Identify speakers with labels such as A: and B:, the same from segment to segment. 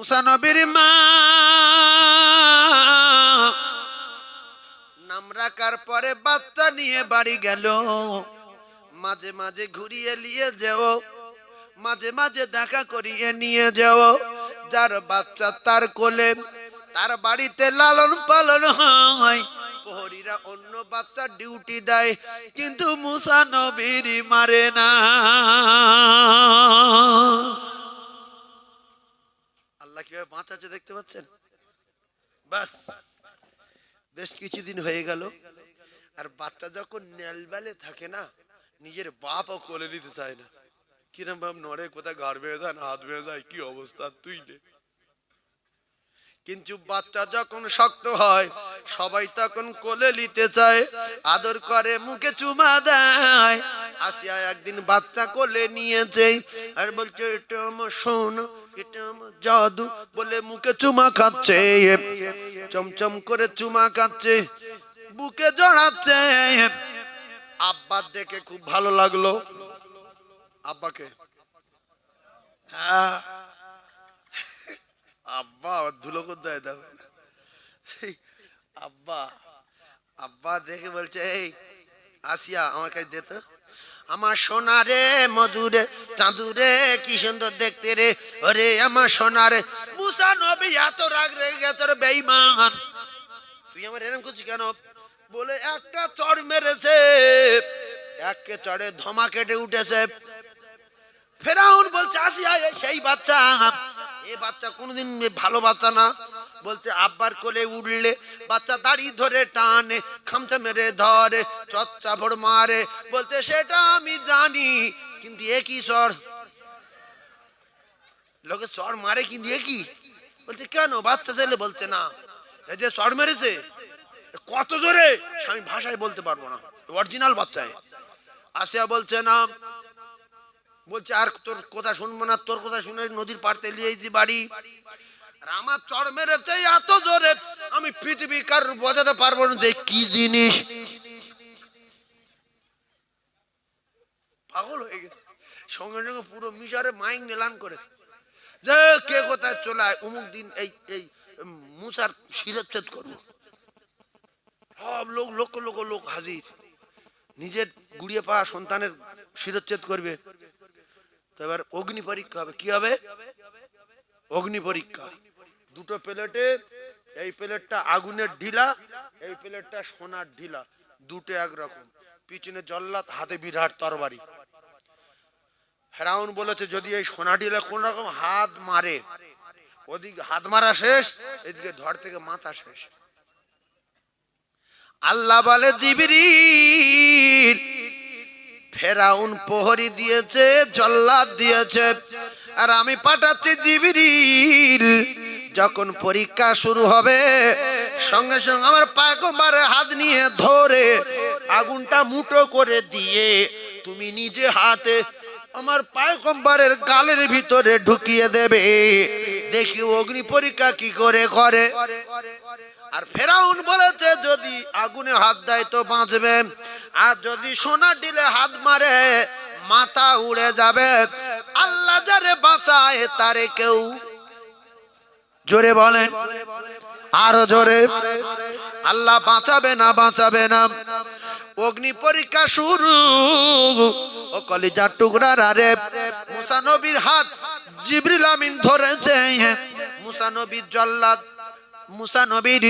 A: মুসা নবীর মা নাম রাখার পরে বাচ্চা নিয়ে বাড়ি গেল। মাঝে মাঝে ঘুরিয়ে নিয়ে যাও, মাঝে মাঝে দেখা করিয়ে নিয়ে যাও। যার বাচ্চা তার কোলে, তার বাড়িতে লালন পালন হয়। প্রহরীরা অন্য বাচ্চা ডিউটি দেয়, কিন্তু মুসা নবীর মারে না। আল্লাহ কিভাবে বাঁচাচ্ছে দেখতে পাচ্ছেন? বাস বেশ কিছুদিন হয়ে গেল, আর বাচ্চা যখন নেলবেলে থাকে না, নিজের বাপও কোলে নিতে চায় না। কিরম ভাব নড়ে, কোথায় ঘাড় বেয়ে যায়, হাত বেয়ে যায়, কি অবস্থা তুই নে। কিন্তু বাচ্চা যখন শক্ত হয়, সবাই তখন কোলে নিতে চায়, আদর করে, মুখে চুমা দেয়। আসিয়া একদিন বাচ্চা কোলে নিয়েছে, আর বলছে এটা আমার সোনা, এটা আমার জাদু বলে মুখে চুমা খাচ্ছে, চমচম করে চুমা খাচ্ছে, বুকে জড়াচ্ছে। আব্বা দেখে খুব ভালো লাগলো। আব্বাকে, হ্যাঁ আব্বা ধুলো কোথায় দেবে। আব্বা আব্বা দেখে বলছে, এই আসিয়া আমার কাছে দে তো, আমার সোনা রে মধুরে চাঁদুরে কি সুন্দর দেখতে রে, ওরে আমার সোনা রে। মুসা নবী এত রাগ রেগে গেছে, রে বেঈমান তুই আমার এরকম করছিস কেন? বলে একটা চড় মেরেছে, একে চড়ে ধমা কেটে উঠেছে। ফেরাউন বলছে, আসিয়া সেই বাচ্চা, এ বাচ্চা কোনোদিন ভালো বাচ্চা না। বলছে আব্বার কোলে উঠলে বাচ্চা দাড়ি ধরে টানে, খামচা মেরে ধরে, চচ্চা ভোড় মারে। বলতে সেটা আমি জানি, কিন্তু একই চড় লোকে চড় মারে, কিন্তু একই। বলছে কেন? বাচ্চা ছেলে। বলছে না, এই যে চড় মেরেছে কত জোরে আমি ভাষায় বলতে পারবো না, অরিজিনাল বাচ্চায়। আসিয়া বলছে না, বলছে আর তোর কথা শুনবো না, তোর কথা শুনে নদীর পাড়তে লিয়েছি বাড়ি। আর আমার চড় মেরেছে এত জোরে, আমি পৃথিবী কার বোঝাতে পারবো না যে কি জিনিস। পাগল হয়ে গেছে। সঙ্গে সঙ্গে পুরো মিশরে মাইক নেলান করে, যে কে কোথায় চলে আয়, অমুক দিন এই এই মুসার শিরচ্ছেদ করবো। সব লোক লক্ষ লক্ষ লোক হাজির, নিজের গুড়িয়ে পাওয়া সন্তানের শিরচ্ছেদ করবে। তো এবার অগ্নি পরীক্ষা হবে। কি হবে? অগ্নি পরীক্ষা। দুটো প্লেটে, এই প্লেটটা আগুনের ঢিলা, এই প্লেটটা সোনার ঢিলা, দুটো একরকম। পিছনে জল্লাদ, হাতে বিরাট তরবারি। ফেরাউন বলেছে যদি এই সোনা ঢিলা কোন রকম হাত মারে, ওদিকে হাত মারা শেষ, এদিকে ধর থেকে মাথা শেষ। আল্লাহ বলে, জিবরিল, ফেরাউন প্রহরী দিয়েছে, জল্লাদ দিয়েছে, আর আমি পাঠাচ্ছি জিবরিল। যখন পরীক্ষা শুরু হবে, সঙ্গে সঙ্গে আমার পয়গম্বরের হাত নিয়ে ধরে আগুনটা মুঠো করে দিয়ে তুমি নিজে হাতে আমার পয়গম্বরের গালের ভিতরে ঢুকিয়ে দেবে। দেখি অগ্নি পরীক্ষা কি করে করে। আর ফেরাউন বলেছে যদি আগুনে হাত দেয় তো বাঁচবে, আর যদি সোনা ঢিলে হাত মারে মাথা উড়ে যাবে। আল্লাহ যারে বাঁচায় তারে কেউ, জোরে বলেন, আরো জোরে, আল্লাহ বাঁচাবে না, বাঁচাবে না। অগ্নি পরীক্ষা শুরু। ও কলিজার টুকরা রে, মুসা নবীর হাত জিবরিল আমিন ধরেছে। মুসা নবীর জল্লাদ, মুসা নবীর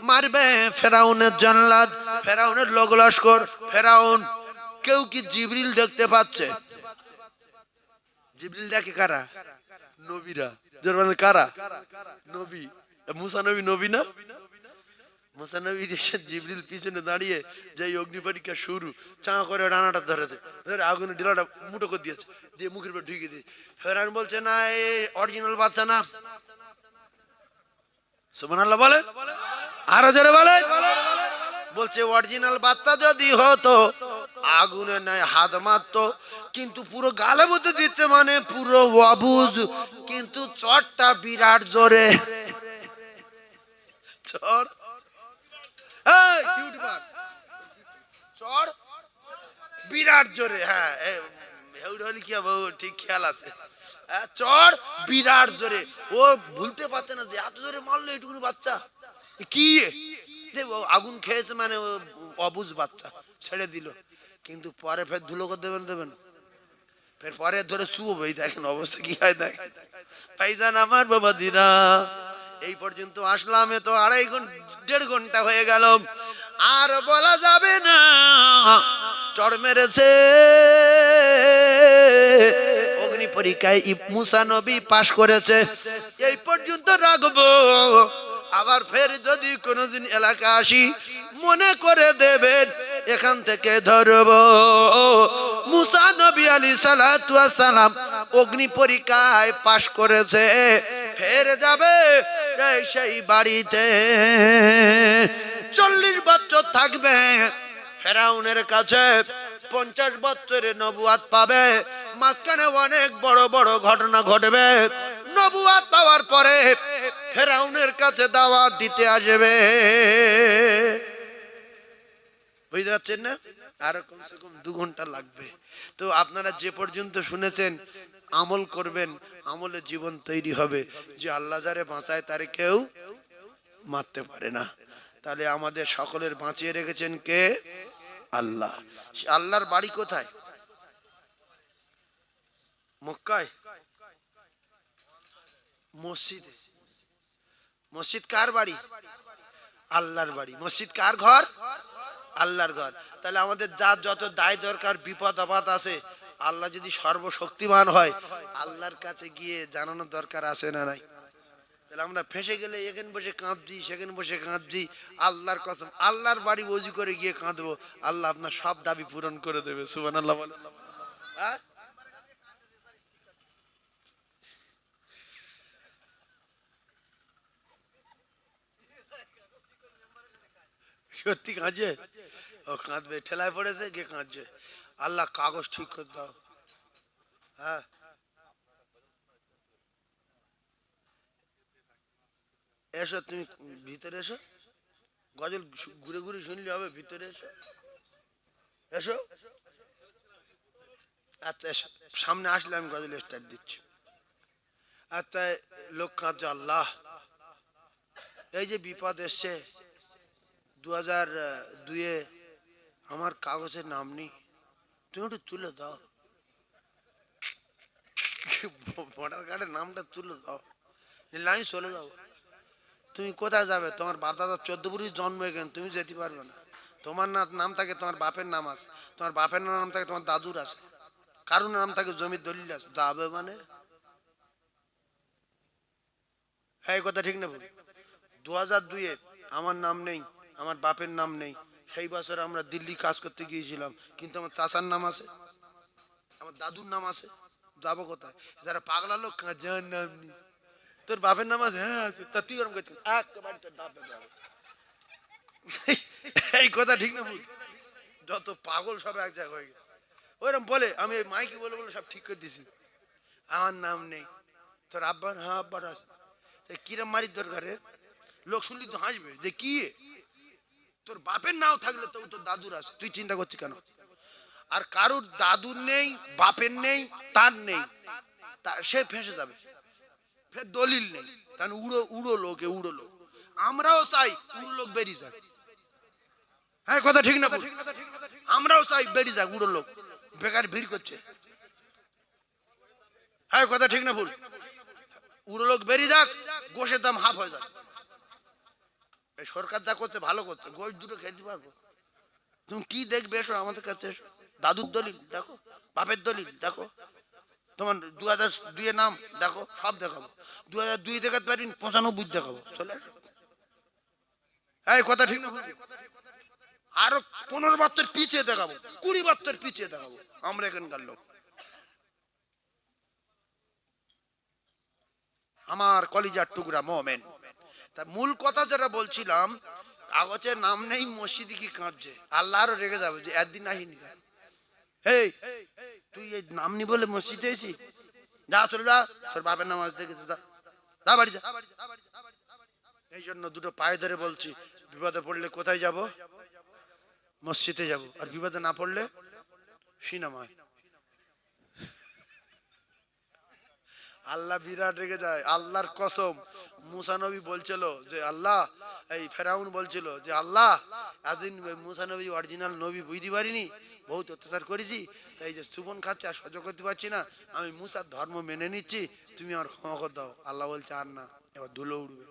A: মারবে ফেরাউনের জল্লাদ, ফেরাউনের লোক লস্কর। ফেরাউন, কেউ কি জিবরিল দেখতে পাচ্ছে? জিবরিল দেখে কারা? নবীরা। কারা? নবী। মুসা নবী নবী না? মুসা নবী জিবরিল পিছনে দাঁড়িয়ে, যেই অগ্নি পরীক্ষা শুরু, চা করে ডানাটা ধরেছে, ধরে আগুনের ঢিলাটা মুঠো করে দিয়েছে, দিয়ে মুখের উপর ঢুকিয়ে দিয়েছে। ফেরাউন বলছে না, এ অরিজিনাল বাচ্চা না। সুবহানাল্লাহ বলে, আরো জোরে বলে। বলছে অরিজিনাল বাচ্চা যদি হতো আগুনে নাই হাত মারতো, কিন্তু পুরো গালের মধ্যে দিচ্ছে, মানে পুরো অবুজ, কিন্তু চটটা বিরাট জোরে। চড়, চড় বিরাট জোরে। হ্যাঁ, কি হবে ঠিক খেয়াল আছে। চড় বিরাট জোরে, ও ভুলতে পারছে না যে এত জোরে মারলো এইটুকুনি বাচ্চা কি আগুন খেয়েছে, মানে অবুঝ বাচ্চা, ছেড়ে দিল। কিন্তু পরে ফের ধুলো করে দেবেন দেবেন, ফের পরে ধরে শুয়োবে। দেখেন অবস্থা কি হয় দেখেন ভাইজান আমার বাবা দিরা। এই পর্যন্ত আসলাম, এ তো 1.5 ঘন্টা হয়ে গেল, আর বলা যাবে না। চড় মেরেছে, অগ্নি পরীক্ষায় মুসা নবী পাশ করেছে। এই পর্যন্ত রাখবো, আবার ফের যদি কোনোদিন এলাকা আসি মনে করে দেবেন, এখান থেকে ধরব। মুসা নবী আলাইহিস সালাতু ওয়াস সালাম অগ্নি পরীক্ষায় পাশ করেছে, ফের যাবে সেই বাড়িতে। 40 বছর থাকবে ফেরাউনের কাছে, 50 বছরের নবুয়াত পাবে। মাঝখানে অনেক বড় বড় ঘটনা ঘটবে। নবুয়াত পাওয়ার পরে ফেরাউনের কাছে দাওয়াত দিতে আসবে। বুঝতে পারছেন না? আর কমসে কম 2 ঘন্টা লাগবে। তো আপনারা যে পর্যন্ত শুনেছেন আমল করবেন, আমলে জীবন তৈরি হবে। যে আল্লাহ যারে বাঁচায় তারে কেউ মারতে পারে না। তাহলে আমাদের সকলের বাঁচিয়ে রেখেছেন কে? আল্লাহ। আল্লাহর বাড়ি কোথায়? মক্কায়? মসজিদে। মসজিদ কার বাড়ি? আল্লাহর বাড়ি। মসজিদ কার ঘর? আল্লাহর ঘর। তাহলে আমাদের যার যত দায় দরকার, বিপদ আপদ আছে, আল্লাহ যদি সর্বশক্তিমান হয়, আল্লাহর কাছে গিয়ে জানানোর দরকার আছে না নাই? তাহলে আমরা ফেসে গেলে এখানে বসে কাঁদছি, সেখানে বসে কাঁদছি। আল্লাহর কসম, আল্লাহর বাড়ি ওযু করে গিয়ে কাঁদবো, আল্লাহ আপনার সব দাবি পূরণ করে দেবে। সুবহানাল্লাহ বলেন। হ্যাঁ, সত্যি কাঁদছে? ও কাঁদবে, ঠেলায় পড়েছে গিয়ে কাঁদছে। আল্লাহ কাগজ ঠিক করে দাও। হ্যাঁ, এসো তুমি ভিতরে এসো, গজল ঘুরে ঘুরে শুনলে হবে, ভিতরে এসো। এসো, আচ্ছা এসো, সামনে আসলে আমি গজল স্টার্ট দিচ্ছি। আচ্ছা, লোক কাঁদছে, আল্লাহ এই যে বিপদ এসছে, 2002-এ আমার কাগজের নাম নেই, তুমি একটু তুলে দাও, ভোটার কার্ডের নামটা তুলে দাও, লাইন চলে যাও। তুমি কোথায় যাবে? তোমার বাপ দাদা 14 পুরী জন্ম এখানে, তুমি যেতে পারবে না। তোমার নাম থাকে, তোমার বাপের নাম আছে, তোমার বাপের নাম থাকে, তোমার দাদুর আছে, কারোর নাম থাকে, জমির দলিল আছে, যাবে মানে? হ্যাঁ, এই কথা ঠিক না বলি? 2002-এ আমার নাম নেই, আমার বাপের নাম নেই। সেই বছর আমরা দিল্লি কাজ করতে গিয়েছিলাম, কিন্তু আমার চাচার নাম আছে, আমার দাদুর নাম আছে, যাবো কোথায়? যারা পাগলা লোক, যার নাম নেই, তোর বাপের নাম আছে? হ্যাঁ আছে। তা তুই ওরকম করছিস, একেবারে তোর বাপ দাদা হবে। এই কথা ঠিক না বলি? যত পাগল সব এক জায়গায় হয়ে গেছে। ওইরকম বলে, আমি ওই মাইকি বলে বলে সব ঠিক করে দিছি। আমার নাম নেই, তোর আব্বার? হ্যাঁ আব্বার আছে। কিরম মারির দরকারে? লোক শুনলি তো হাসবে যে কি, তোর বাপের নাও থাকলে তো তোর দাদুর আছে, তুই চিন্তা করছিস কেন? আর কারুর দাদুর নেই, বাপের নেই, তার নেই, সে ফেঁসে যাবে। ফের দলিল নেই, তাহলে উড়ো উড়ো লোকে উড়ো লোক। আমরাও চাই উড়ো লোক বেরিয়ে যাক। হ্যাঁ, কথা ঠিক না? আমরাও চাই বেরিয়ে যাক উড়ো লোক, বেকার ভিড় করছে। হ্যাঁ, কথা ঠিক না ভুল? উড়ো লোক বেরিয়ে যাক, গোশের দাম হাফ হয়ে যাক। এই সরকার যা করছে ভালো করছে, গোশ দুটো খেতে পারবো। তুমি কি দেখবে? এসো আমাদের কাছে, এসো, দাদুর দলিল দেখো, বাপের দলিল দেখো, তোমার 2002-এর নাম দেখো, সব দেখাবো। 2002 দেখাতে পারি, 95 দেখাবো, চলে। এই কথা ঠিক না? আরো 15 বছর পিছিয়ে দেখাবো, 20 বছর পিছিয়ে দেখাবো, আমরা এখানকার লোক। আমার কলিজার টুকরা মোমেন, তা মূল কথা যেটা বলছিলাম, কাগজের নাম নেই, মসজিদে কি কাঁদছে, আল্লাহ আরো রেগে যাবে যে একদিন আসিনি। হেই, তুই এই নাম নি বলে মসজিদে এসি, যা চলে যা, তোর বাপের নাম আজ দেখেছে, যা যা বাড়ি যা। এই জন্য দুটো পায়ে ধরে বলছি, বিপদে পড়লে কোথায় যাব? মসজিদে যাব। আর বিপদে না পড়লে সিনেমায়। আল্লাহ বিরাট রেগে যায়। আল্লাহর কসম, মুসা নবী বলছিল যে আল্লাহ, এই ফেরাউন বলছিল যে আল্লাহ, এতদিন মুসা নবী অরিজিনাল নবী বুঝতে পারিনি, বহুত অত্যাচার করেছি, এই যে চুবন খাচ্ছে আর সহ্য করতে পারছি না, আমি মুসার ধর্ম মেনে নিচ্ছি, তুমি আমার ক্ষমা করে দাও। আল্লাহ বলছে আর না, এবার ধুলো উঠবে,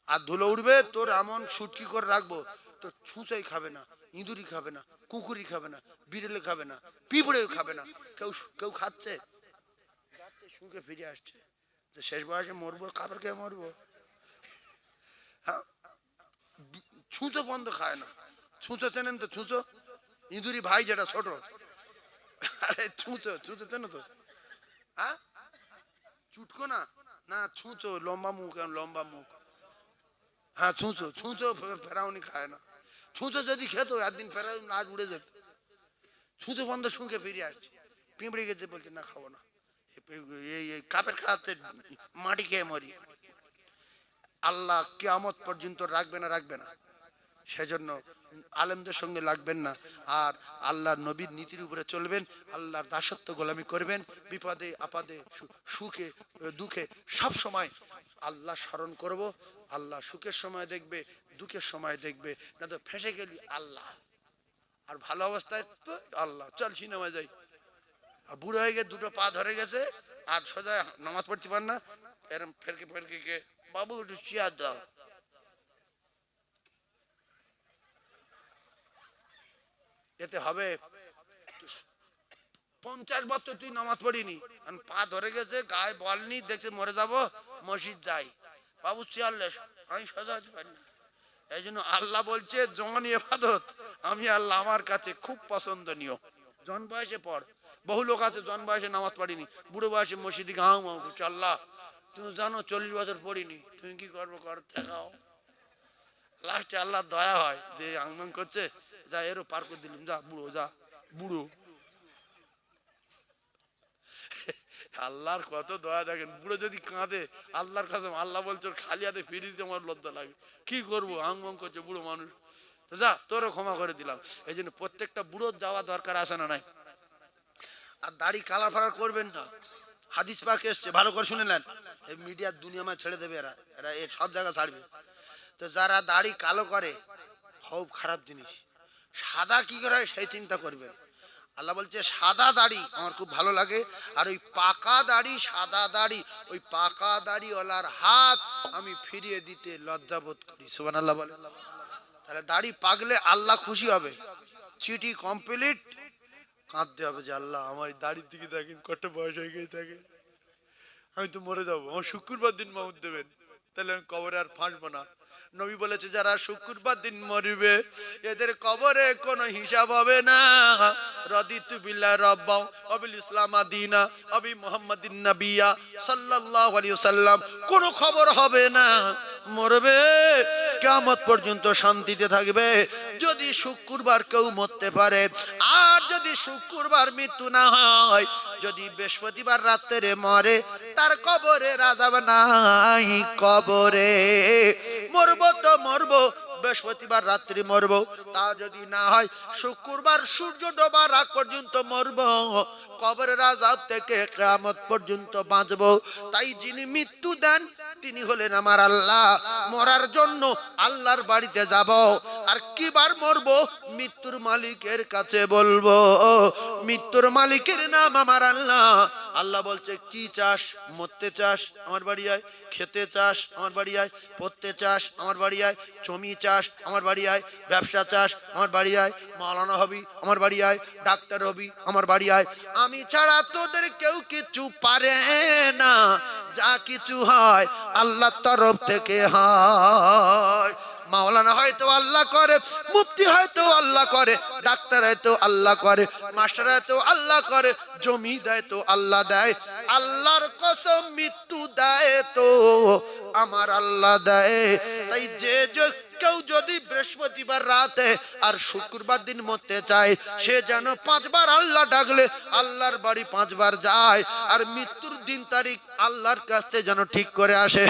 A: আর ধুলো উঠবে, তোর এমন সুটকি করে রাখবো, তোর ছুঁচাই খাবে না, ইঁদুরি খাবে না, কুকুরি খাবে না, বিড়েলে খাবে না, পিঁপড়েও খাবে না, কেউ কেউ খাচ্ছে, যাচ্ছে শুকে ফিরে আসছে, যে শেষ বয়সে মরবো, খাবার খেয়ে মরবো। হ্যাঁ, ছুঁচো বন্ধ খায় না। ছুঁচো চেনেন তো? ছুঁচো ইঁদুরি ভাই যেটা ছোট, আরে ছুঁচো, ছুঁচো চেনো তো? হ্যাঁ, চুটকো না, না ছুঁচো, লম্বা মুখ, লম্বা মুখ। হ্যাঁ ছুঁচো, ছুঁচো ফেরাউনি খায় না। ছুঁচো যদি খেতো একদিন ফেরাউন আজ উড়ে যেত। ছুঁচো বন্ধ শুনকে ফিরে আসছে, পিঁপড়ে গেছে, বলছে না খাবো না, এই কাপের খাওয়াতে মাটি খেয়ে মরি। আল্লাহ কিয়ামত পর্যন্ত রাখবে না, রাখবে না। সেজন্য আলেমদের সঙ্গে লাগবেন না, আর আল্লাহর নবীর নীতির উপরে চলবেন, আল্লাহর দাসত্ব গোলামি করবেন, বিপদে আপদে সুখে দুঃখে সব সময় আল্লাহ স্মরণ করব। আল্লাহ সুখের সময় দেখবে, দুঃখের সময় দেখবে, না তো ফেঁসে গেলি আল্লাহ, আর ভালো অবস্থায় আল্লাহ চল সিনেমা যাই। আর বুড়ো হয়ে গিয়ে দুটো পা ধরে গেছে, আর সোজা নামাজ পড়তে পার না, এরম ফেরকে ফেরকে কে, বাবু একটু চেয়ার দাও। এতে হবে 50 বছর তুই নামাজ পড়িনি, পা ধরে গেছে, গায়ে বল নি, দেখছে মরে যাব, মসজিদ যাই, বাবু চেয়ারলেস, আমি সোজা হতে পারি না। এই জন্য আল্লাহ বলছে জওয়ানি ইবাদত আমি আল্লাহ আমার কাছে খুব পছন্দনীয়। জন বয়সে পড়, বহু লোক আছে জন বয়সে নামাজ পড়িনি, বুড়ো বয়সে মসজিদে গাও মাও করছে। আল্লাহ তুমি জানো 40 বছর পড়িনি, তুমি কি করবো, কর দেখাও। লাস্টে আল্লাহ দয়া হয় যে আংমাং করছে, যা এরও পার করে দিলাম, যা বুড়ো, যা বুড়ো। আল্লাহর কত দয়া দেখেন, বুড়ো যদি কাঁদে আল্লাহর কাছে, আল্লাহ বলছে খালি হাতে ফিরিয়ে দিতে আমার লজ্জা লাগে, কি করবো, আংমাং করছে বুড়ো মানুষ, যা তোরও ক্ষমা করে দিলাম। এই জন্য প্রত্যেকটা বুড়োর যাওয়া দরকার আছে না নাই? আর দাড়ি কালা ফালা করবেন না, হাদিস পাক এসছে, ভালো করে শুনে নেন। এই মিডিয়ার দুনিয়ায় ছেড়ে দেবে এরা, এরা এই সব জায়গা ছাড়বে। তো যারা দাড়ি কালো করে খুব খারাপ জিনিস, সাদা কি করে হয় সেই চিন্তা করবেন। আল্লাহ বলছে সাদা দাড়ি আমার খুব ভালো লাগে, আর ওই পাকা দাড়ি, সাদা দাড়ি, ওই পাকা দাড়িওয়ালার হাত আমি ফিরিয়ে দিতে লজ্জাবোধ করি। সুবহানাল্লাহ বলে। তাহলে দাড়ি পাকলে আল্লাহ খুশি হবে, চিঠি কমপ্লিট, কাঁদতে হবে যে আল্লাহ আমার দাড়ির দিকে দেখেন কত বয়স হয়ে গিয়ে থাকে, আমি তো মরে যাবো, আমার শুক্রবার দিন মাউত দেবেন, তাহলে আমি কবরে আর ফাঁসবো না। নবী বলেছে যারা শুক্রবার দিন মরবে এদের কবরে কোনো হিসাব হবে না। রাদিতু বিল্লাহি রাব্বাও ওয়া বিল ইসলাম দীনা ওয়া বি মুহাম্মাদিন নাবিয়্যা সাল্লাল্লাহু আলাইহি ওয়াসাল্লাম, কোনো খবর হবে না। মরবে, কিয়ামত পর্যন্ত শান্তিতে থাকবে। যদি শুক্রবার কেউ মরতে পারে, আর যদি শুক্রবার মৃত্যু না হয়, যদি বৃহস্পতিবার রাত্রে মরে, তার কবরে আযাব নাই। কবরে মরবো তো মরবো, বৃহস্পতিবার রাত্রি মরবো, তা যদি না হয় শুক্রবার সূর্য ডোবার আগ পর্যন্ত মরবো, কবরের আযাব থেকে কিয়ামত পর্যন্ত বাঁচবো। তাই যিনি মৃত্যু দেন তিনি হলেন আমার আল্লাহ। মরার জন্য আল্লাহর বাড়িতে যাব, আর কিবার মরবো মৃত্যুর মালিকের কাছে বলবো। মৃত্যুর মালিকের নাম আমার আল্লাহ। আল্লাহ বলছে কি চাস, মরতে চাস আমার বাড়ি আয়, খেতে চাস আমার বাড়ি আয়, পড়তে চাস আমার বাড়ি আয়, জমি চাস আমার বাড়ি আয়, ব্যবসা চাস আমার বাড়ি আয়, মাওলানা হবি আমার বাড়ি আয়, ডাক্তার হবি আমার বাড়ি আয়, আমি ছাড়া তোদের কেউ কিছু পারে না। যা কিছু হয় আল্লাহর তরফ থেকে হয়। মাওলানা হয়তো আল্লাহ করে, মুফতি হয়তো আল্লাহ করে, ডাক্তার হয়তো আল্লাহ করে, মাস্টার হয়তো আল্লাহ করে, জমি দেয় তো আল্লাহ দেয়। আল্লাহর কসম মৃত্যু দেয় তো আমার আল্লাহ দেয়। তাই যে কেউ যদি বৃহস্পতিবার রাতে আর শুক্রবার দিন মরতে চায়, সে যেন 5 বার আল্লাহ ডাকলে আল্লাহর বাড়ি 5 বার যায়, আর মৃত্যুর দিন তারিখ আল্লাহর কাছে যেন ঠিক করে আসে।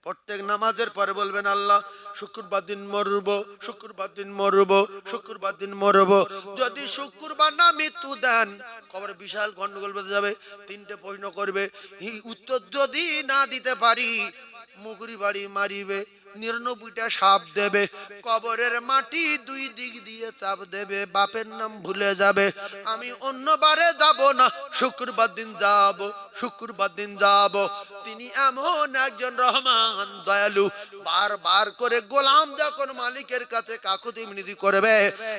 A: প্রত্যেক নামাজের পরে বলবেন আল্লাহ শুক্রবার দিন মরবো, শুক্রবার দিন মরবো, শুক্রবার দিন মরবো। যদি শুক্রবার না মৃত্যু দেন কবরে বিশাল গন্ডগোল বেঁধে যাবে। তিনটে প্রশ্ন করবে, এই উত্তর যদি না দিতে পারি মুগুরি বাড়ি মারিবে, 99টা সাপ দেবে, কবরের মাটি দুই দিক দিয়ে চাপ দেবে, বাপের নাম ভুলে যাবে। আমি অন্যবারে যাব না, শুক্রবার দিন যাব, শুক্রবার দিন যাব। তিনি এমন একজন রহমান দয়ালু, বারবার করে গোলাম যখন মালিকের কাছে কাকুতি মিনতি করবে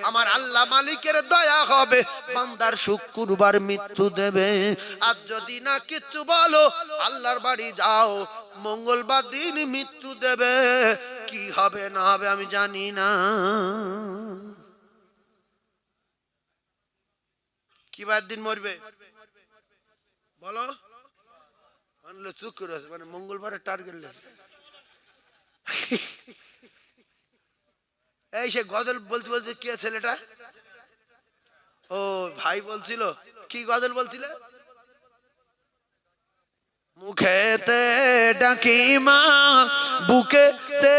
A: আমার আল্লাহ মালিকের দয়া হবে, বান্দার শুক্রবার মৃত্যু দেবে। আর যদি না কিচ্ছু বলো আল্লাহর বাড়ি যাও, মঙ্গলবার দিন মৃত্যু দেবে। কি হবে না হবে আমি জানি না। কি বার দিন মরবে বলো? মানে মঙ্গলবারের টার্গেট লেছে। এই সে গজল বলতে বলতে কে ছেলেটা? ও ভাই বলছিল, কি গজল বলছিলে? মুখেতে ডাকি মা, বুকেতে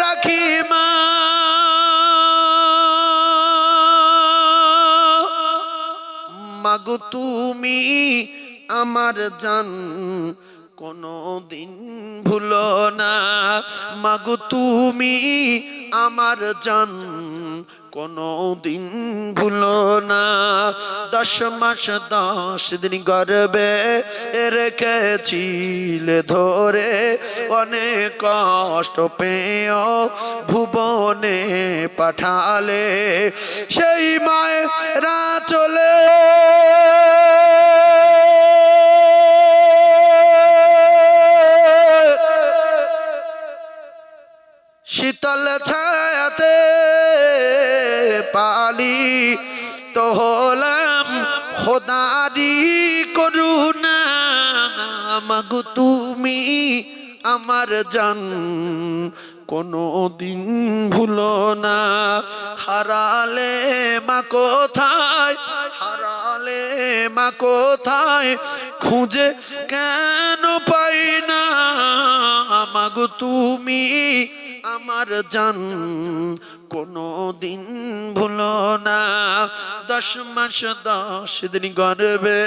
A: রাখি মা, মাগো তুমি আমার জান, কোনো দিন ভুলো না। মাগো তুমি আমার জান, কোনো দিন ভুলো না। 10 মাস 10 দিন গর্ভে রেখেছিলে ধরে, অনেক কষ্ট পেয়েও ভুবনে পাঠালে, সেই মায়েরা চলে শীতল ছায়াতে পালি তো হলাম খোদারি করুণা। মাগো তুমি আমার জান, কোনো দিন ভুলো না। হারালে মা কোথায়, হারালে মা কোথায়, খুঁজে কেন পাই না। মাগো তুমি আমার জান, কোনো দিন ভুলো না। 10 মাস 10 দিন গর্ভে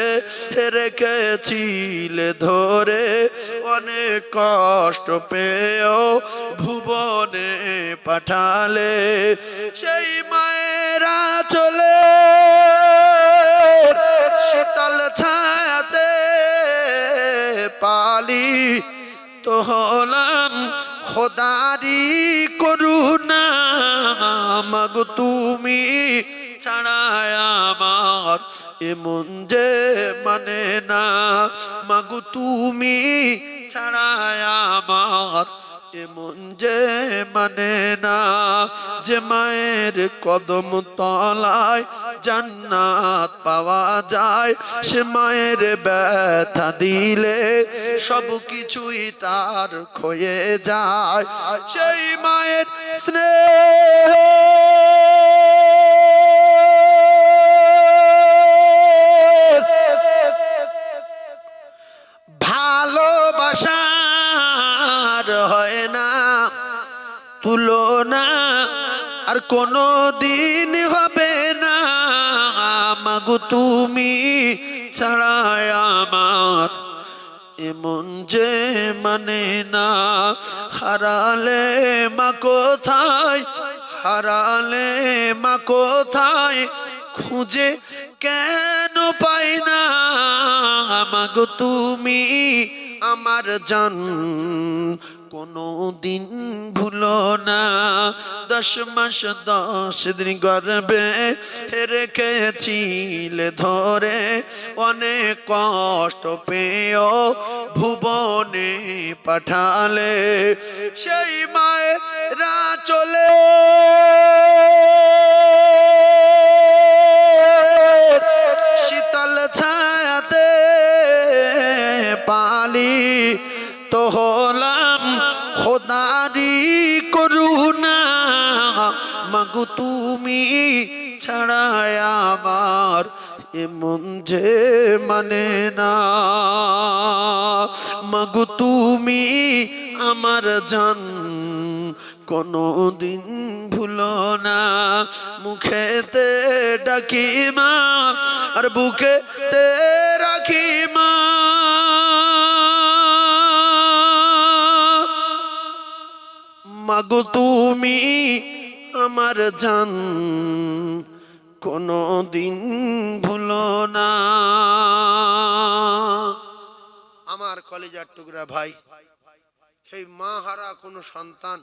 A: রেখেছিলে ধরে, অনেক কষ্ট পেয়েও ভুবনে পাঠালে, সেই মায়েরা চলে শীতল ছায়াতে পালি তো হলাম খোদারি করুণা। মাগো তুমি ছাড়ায় আমার এমন যে মানে না। মাগো তুমি ছাড়ায় আমার এমন যে মানে না। যে মায়ের কদম তলায় জান্নাত পাওয়া যায়, সে মায়ের ব্যথা দিলে সব কিছুই তার ক্ষয়ে যায়। সেই মায়ের স্নেহ ভালোবাসার হয় না তুলনা, আর কোনো দিন হবে না। মাগো তুমি ছাড়াই আমার এমন যে মানে না। হারালে মা কোথায়, হারালে মা কোথায়, খুঁজে কেন পাই না। মাগো তুমি আমার জান, কোনো দিন ভুলো না। 10 মাস 10 দিন গর্ভে রেখেছিলে ধরে, অনেক কষ্ট পেয়েও ভুবনে পাঠালে, সেই মায়েরা চলে শীতল ছায়াতে পালি তো হলাম খোদারি করুণা। মাগো তুমি ছাড়ায় আমার এ মন যে মানে না। মাগো তুমি আমার জান, কোনো দিন ভুলো না। মুখেতে ডাকি মা আর বুকেতে রাখি মা। মাগো তুমি আমার জান, কোনো দিন ভুলো না। আমার কলেজার টুকরা ভাই, সেই মা হারা কোনো সন্তান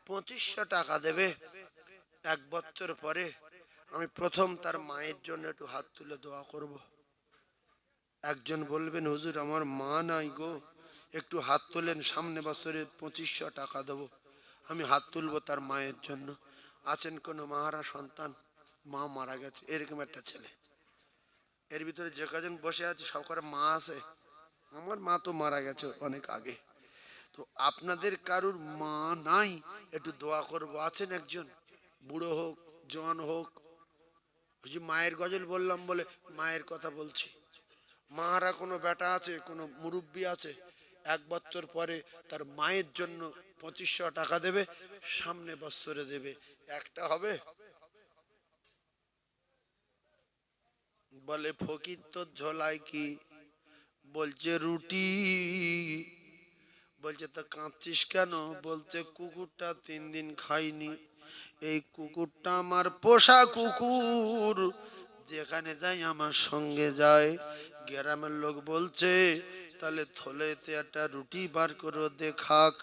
A: 2500 টাকা দেবে 1 বছর পরে। আমি প্রথম তার মায়ের জন্য একটু হাত তুলে দোয়া করব। একজন বলবেন হুজুর আমার মা নাই গো, একটু হাত তোলেন, সামনে বছরে 2500 টাকা দেবো। আমি হাত তুলবো তার মায়ের জন্য। আছেন কোনো মাহারা সন্তান, মা মারা গেছে, এরকম একটা ছেলে? এর ভিতরে যে কজন বসে আছে সব করে মা আছে? আমার মা তো মারা গেছে অনেক আগে। তো আপনাদের কারুর মা নাই, একটু দোয়া করবো। আছেন একজন, বুড়ো হোক জওয়ান হোক? ওই যে মায়ের গজল বললাম বলে মায়ের কথা বলছি। মাহারা কোনো বেটা আছে, কোনো মুরব্বী আছে, 1 বছর পরে তার মায়ের জন্য 2500 টাকা দেবে, সামনে বছরে দেবে। একটা হবে? বলে ফকির তো ঝোলায় কি, বলছে রুটি। বলছে তা কাঁদছিস কেন? বলছে কুকুরটা 3 দিন খাইনি। এই কুকুরটা আমার পোষা কুকুর, যেখানে যাই আমার সঙ্গে যায়। গ্রামের লোক বলছে তাহলে থলেতে একটা রুটি বার করে দে খাক।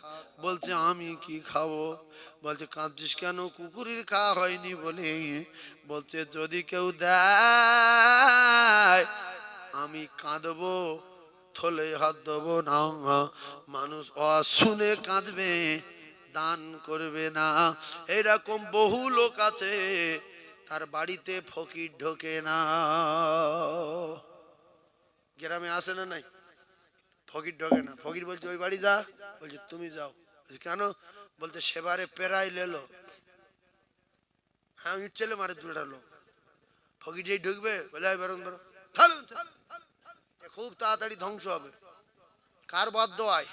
A: বলছে আমি কি খাবো? বলছে কাঁদছিস কেন? কুকুরের খাওয়া হয়নি বলে। বলছে যদি কেউ দেয় আমি কাঁদবো, থলে হাত দেবো না। মানুষ শুনে কাঁদবে, দান করবে না। এরকম বহু লোক আছে, তার বাড়িতে ফকির ঢোকে না। গ্রামে আসে না নাই? ফকির ঢোকে না। ফকির বলছে ওই বাড়ি যা। বলছে তুমি যাও। বলছে কেন? বলছে সেবারে পেরাই লেলো। হ্যাঁ ইট ছেলে মারে দুটা লোক। ফকির যেই ঢুকবে বলে বেরোন ধরো, খুব তাড়াতাড়ি ধ্বংস হবে। কার বাধ্য হয়?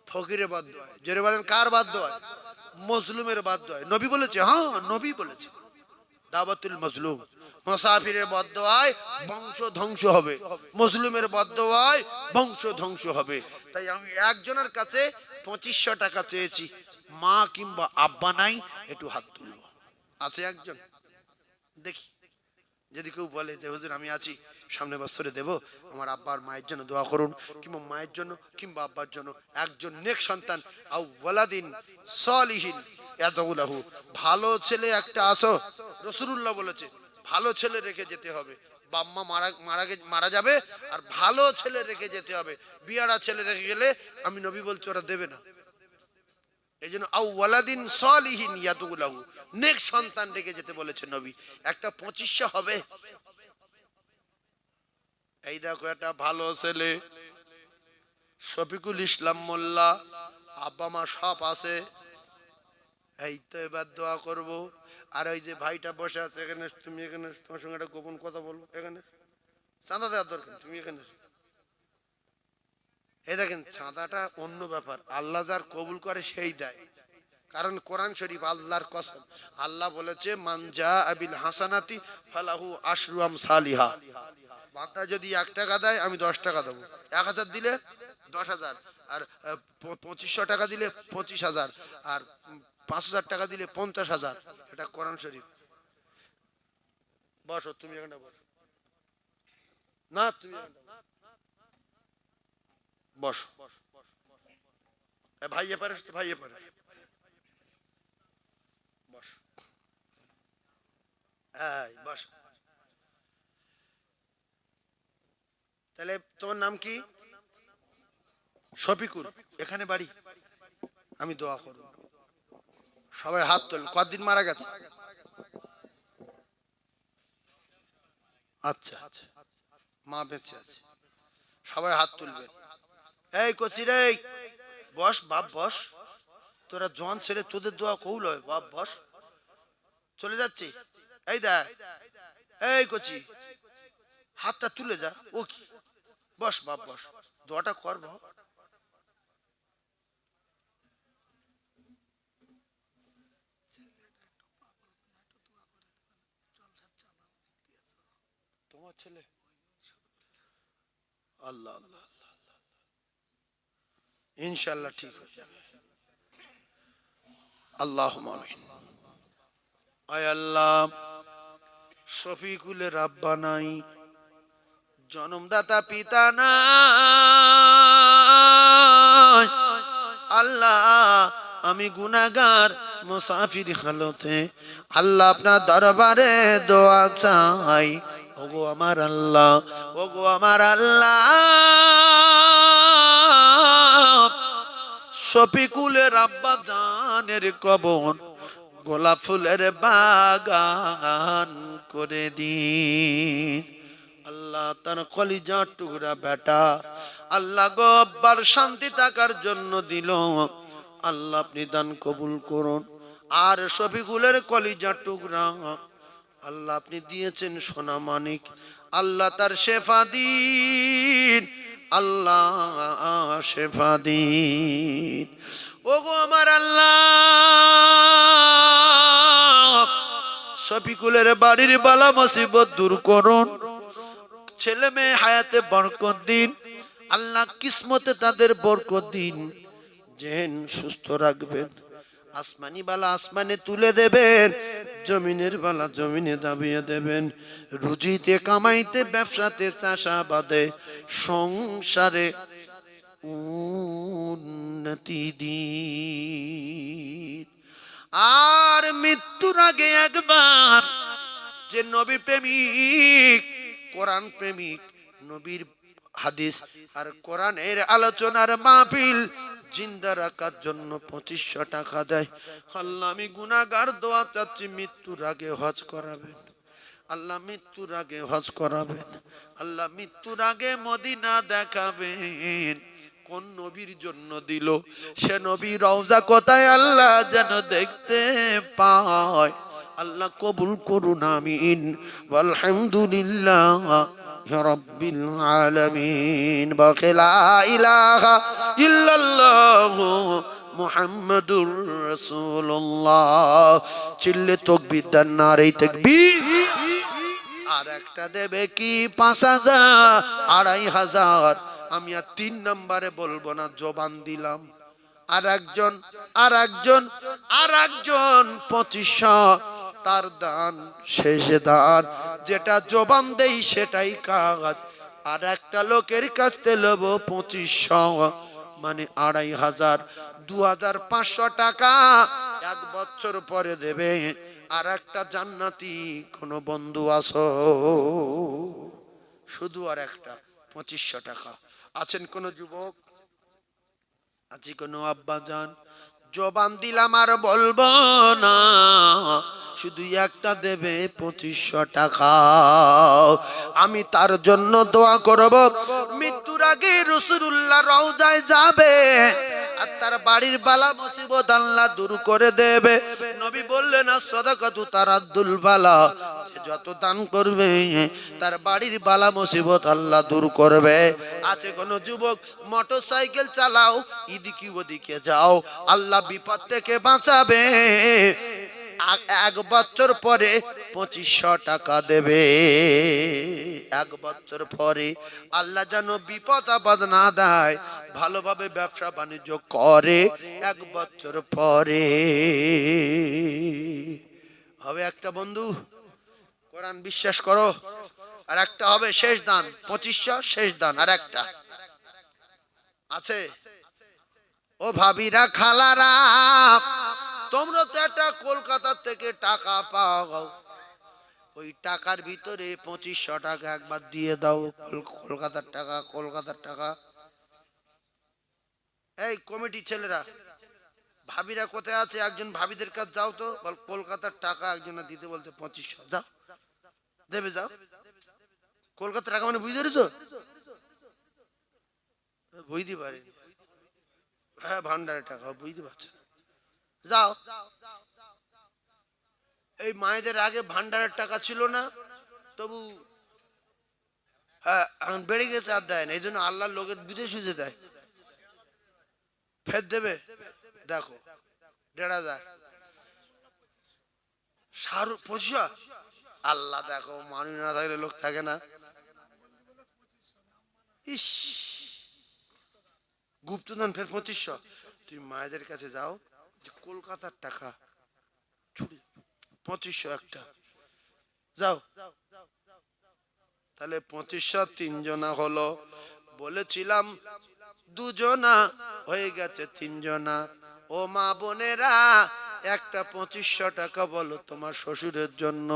A: ফকিরের বাধ্য হয়। জোরে বলেন কার বাধ্য হয়? মজলুমের বাধ্য হয়। নবী বলেছে, হ্যাঁ নবী বলেছে, দাওয়াতুল মজলুম, মুসাফিরের বাধ্য হয় বংশ ধ্বংস হবে, মজলুমের বাধ্য হয় বংশ ধ্বংস হবে। তাই আমি একজনের কাছে 2500 টাকা চেয়েছি, মা কিংবা আব্বা নাই, একটু হাত তুলবো। আছে একজন? দেখি যদি কেউ বলে যে হুজুর আমি আছি, সামনে বছরে দেব, আমার আব্বার মায়ের জন্য দোয়া করুন, কিংবা মায়ের জন্য কিংবা আব্বার জন্য। একজন নেক সন্তান, আও ওয়ালাদিন সলিহিন ইয়াদউলাহু, ভালো ছেলে একটা আসো। রাসূলুল্লাহ বলেছে ভালো ছেলে রেখে যেতে হবে। বাম্মা মারা যাবে আর ভালো ছেলে রেখে যেতে হবে। বিয়ারা ছেলে রেখে গেলে আমি নবী বলছি ওরা দেবে না। এই জন্য আও ওয়ালাদিন সলিহিন ইয়াদউলাহু, নেক সন্তান রেখে যেতে বলেছে নবী। একটা 2500 হবে? এই দেখো একটা ভালো ছেলে, শফিকুল ইসলাম মোল্লা, আব্বা মা সব আছে। এই তো এবার দোয়া করব। আর ওই যে ভাইটা বসে আছে এখানে, তুমি এখানে তোমার সঙ্গে একটা গোপন কথা বলবো। এখানে চাঁদা দেওয়ার দরকার, তুমি এখানে। এই দেখেন চাঁদাটা অন্য ব্যাপার, আল্লাহ যার কবুল করে সেই দেয়। কারণ কোরআন শরীফ আল্লাহর কসম, আল্লাহ বলেছে মান জা আবিল হাসানাতি ফালাহু আশরু আমসালিহা। বান্দা যদি 1 টাকা দেয় আমি 10 টাকা দেবো। 1000 দিলে 10,000, আর 2500 টাকা দিলে 25,000, আর 5000 টাকা দিলে 50,000। এটা কোরআন শরীফ। বসো তুমি এখানে বসো। না তুমি বসো। ভাইয়ে পারে, ভাইয়ে পারে, বস। হ্যাঁ বস। তাহলে তোমার নাম কি? শফিকুল, এখানে বাড়ি। আমি দোয়া করব, সবাই হাত তোলেন। কতদিন মারা গেছে? আচ্ছা আচ্ছা, মা বেঁচে আছে, সবাই হাত তুলবেন। এই কচি রে, বস বাপ বস। তোরা জন ছেলে, তোদের দোয়া কৌল হয় বাপ, বস। চলে যাচ্ছি। এই দেখ এই কচি হাতটা তুলে যা। ও কি, বস বাপ বস, দোয়াটা করবো। তোমার ছেলে, আল্লাহ আল্লাহ, ইনশাল্লাহ ঠিক হয়ে যাবে। আল্লাহুম্মা আমিন। আয় আল্লাহ, শফিকুলের আব্বা নাই, জন্মদাতা পিতা নাই। আল্লাহ আমি গুনাহগার মুসাফির হালতে, আল্লাহ আপনার দরবারে দোয়া চাই। ওগো আমার আল্লাহ, ওগো আমার আল্লাহ, শফিকুলের আব্বা জানের কবর গোলাপ ফুলের বাগান করে দিন। আল্লাহ তার কলিজার টুকরা বেটা আল্লাহ গব্বার শান্তি থাকার জন্য দিল, আল্লাহ আপনি দান কবুল করুন। আর শফিকুলের কলিজার টুকরা আল্লাহ আপনি দিয়েছেন সোনা মানিক, আল্লাহ তার শেফা দিন, আল্লাহ শেফা দিন। ওগো আমার আল্লাহ, শফিকুলের বাড়ির বালা মুসিবত দূর করুন, ছেলে মেয়ে হায়াতে বরকত দিন, আল্লাহ কিসমতে তাদের বরকত দিন, যেন সুস্থ রাখবেন, আসমানি বালা আসমানে তুলে দেবেন, জমিনের বালা জমিনে দাবিয়ে দেবেন, রুজিতে কামাইতে ব্যবসাতে চাষাবাদে সংসারে উন্নতি দিন। আর মৃত্যুর আগে একবার যে নবী প্রেমিক, কোরআন প্রেমিক, নবীর হাদিস আর কোরআনের আলোচনার মাহফিল জিন্দা রাখার জন্য 2500 টাকা দেয়, আল্লাহ আমি গুনাহগার দোয়া চাচ্ছি মৃত্যুর আগে হজ করাবেন, আল্লাহ মৃত্যুর আগে হজ করাবেন, আল্লাহ মৃত্যুর আগে মদিনা দেখাবেন। কোন নবীর জন্য দিল, সে নবী রওজা কোথায় আল্লাহ যেন দেখতে পায়, আল্লাহ কবুল করুন আমিন। আলহামদুলিল্লাহ রাব্বিল আলামিন, লা ইলাহা ইল্লাল্লাহ মুহাম্মাদুর রাসূলুল্লাহ। চিল্লে তাকবীর দেন, নারে তাকবীর। আর একটা দেবে কি 5000, 2500, আমি আর 3 নম্বরে বলবো না, জবান দিলাম। আর একজন 2500, তার দান শেষে দান, যেটা জবান দেই সেটাই কাজ। আর একটা লোকের কাছ থেকে লব 2500, মানে 2500, 2500 টাকা 1 বছর পরে দেবে। আর একটা জান্নাতি কোন বন্ধু আছো? শুধু আর একটা 2500 টাকা। আছেন কোন যুবক? আছে কোন আব্বা জান? জবান দিলাম আর বলবো না, শুধু একটা দেবে 2500 টাকা। আমি তার জন্য দোয়া করব, মৃত্যুর আগে রাসূলুল্লাহ রওজায় যাবে, আর তার বাড়ির বালা মুসিবত আল্লাহ দূর করে দেবে। নবী বললেন সাদাকাতু তারাদ্দুল বালা, যত দান করবে তার বাড়ির বালা মুসিবত আল্লাহ দূর করবে। আছে কোন যুবক? মোটরসাইকেল চালাও, এদিকে ওদিকে যাও, আল্লাহ বিপদ থেকে বাঁচাবে। 1 বছর পরে 2500 টাকা দেবে। 1 বছর পরে আল্লাহ যেন বিপদ আপদ না দেয়, ভালোভাবে ব্যবসা বাণিজ্য করে। 1 বছর পরে হবে একটা বন্ধু, কোরআন বিশ্বাস করো। আর একটা হবে শেষ দান, 2500 শেষ দান। আর একটা আছে। ও ভাবিরা, খালারা, তোমরা তো একটা কলকাতা থেকে টাকা পাও, ওই টাকার ভিতরে 2500 টাকা একবার দিয়ে দাও। কলকাতার টাকা, কলকাতার টাকা। এই কমিটি ছেলেরা, ভাবিরা কোথায় আছে? একজন ভাবিদের কাছে যাও তো, বল কলকাতার টাকা একজনে দিতে বলছে 2500, যাও দেবে, যাও। কলকাতার টাকা মানে বুঝতে পেরেছো? বুঝতে পারিনি। হ্যাঁ, ভান্ডারের টাকা বুঝতে পারছো, যাও। এই মায়েদের আগে ভান্ডারের টাকা ছিল না, তো তবু হ্যাঁ এখন বেড়ে গেছে, আর দেয় না। এই জন্য আল্লাহর লোকের বিদেশ হয়ে দেয়, ফের দেবে। দেখো 1,500 শাহরুখ 2500, আল্লাহ দেখো মানুষ না থাকলে লোক থাকে না। ইস, গুপ্তধন ফের 2500। তুমি মায়েদের কাছে যাও, যে কলকাতার টাকা চুরি 2500 একটা, যাও। তাহলে 2500 3 জনা হলো, বলেছিলাম 2 জনা, হয়ে গেছে 3 জনা। ও মা বোনেরা, একটা 2500 টাকা বলো তোমার শ্বশুরের জন্য,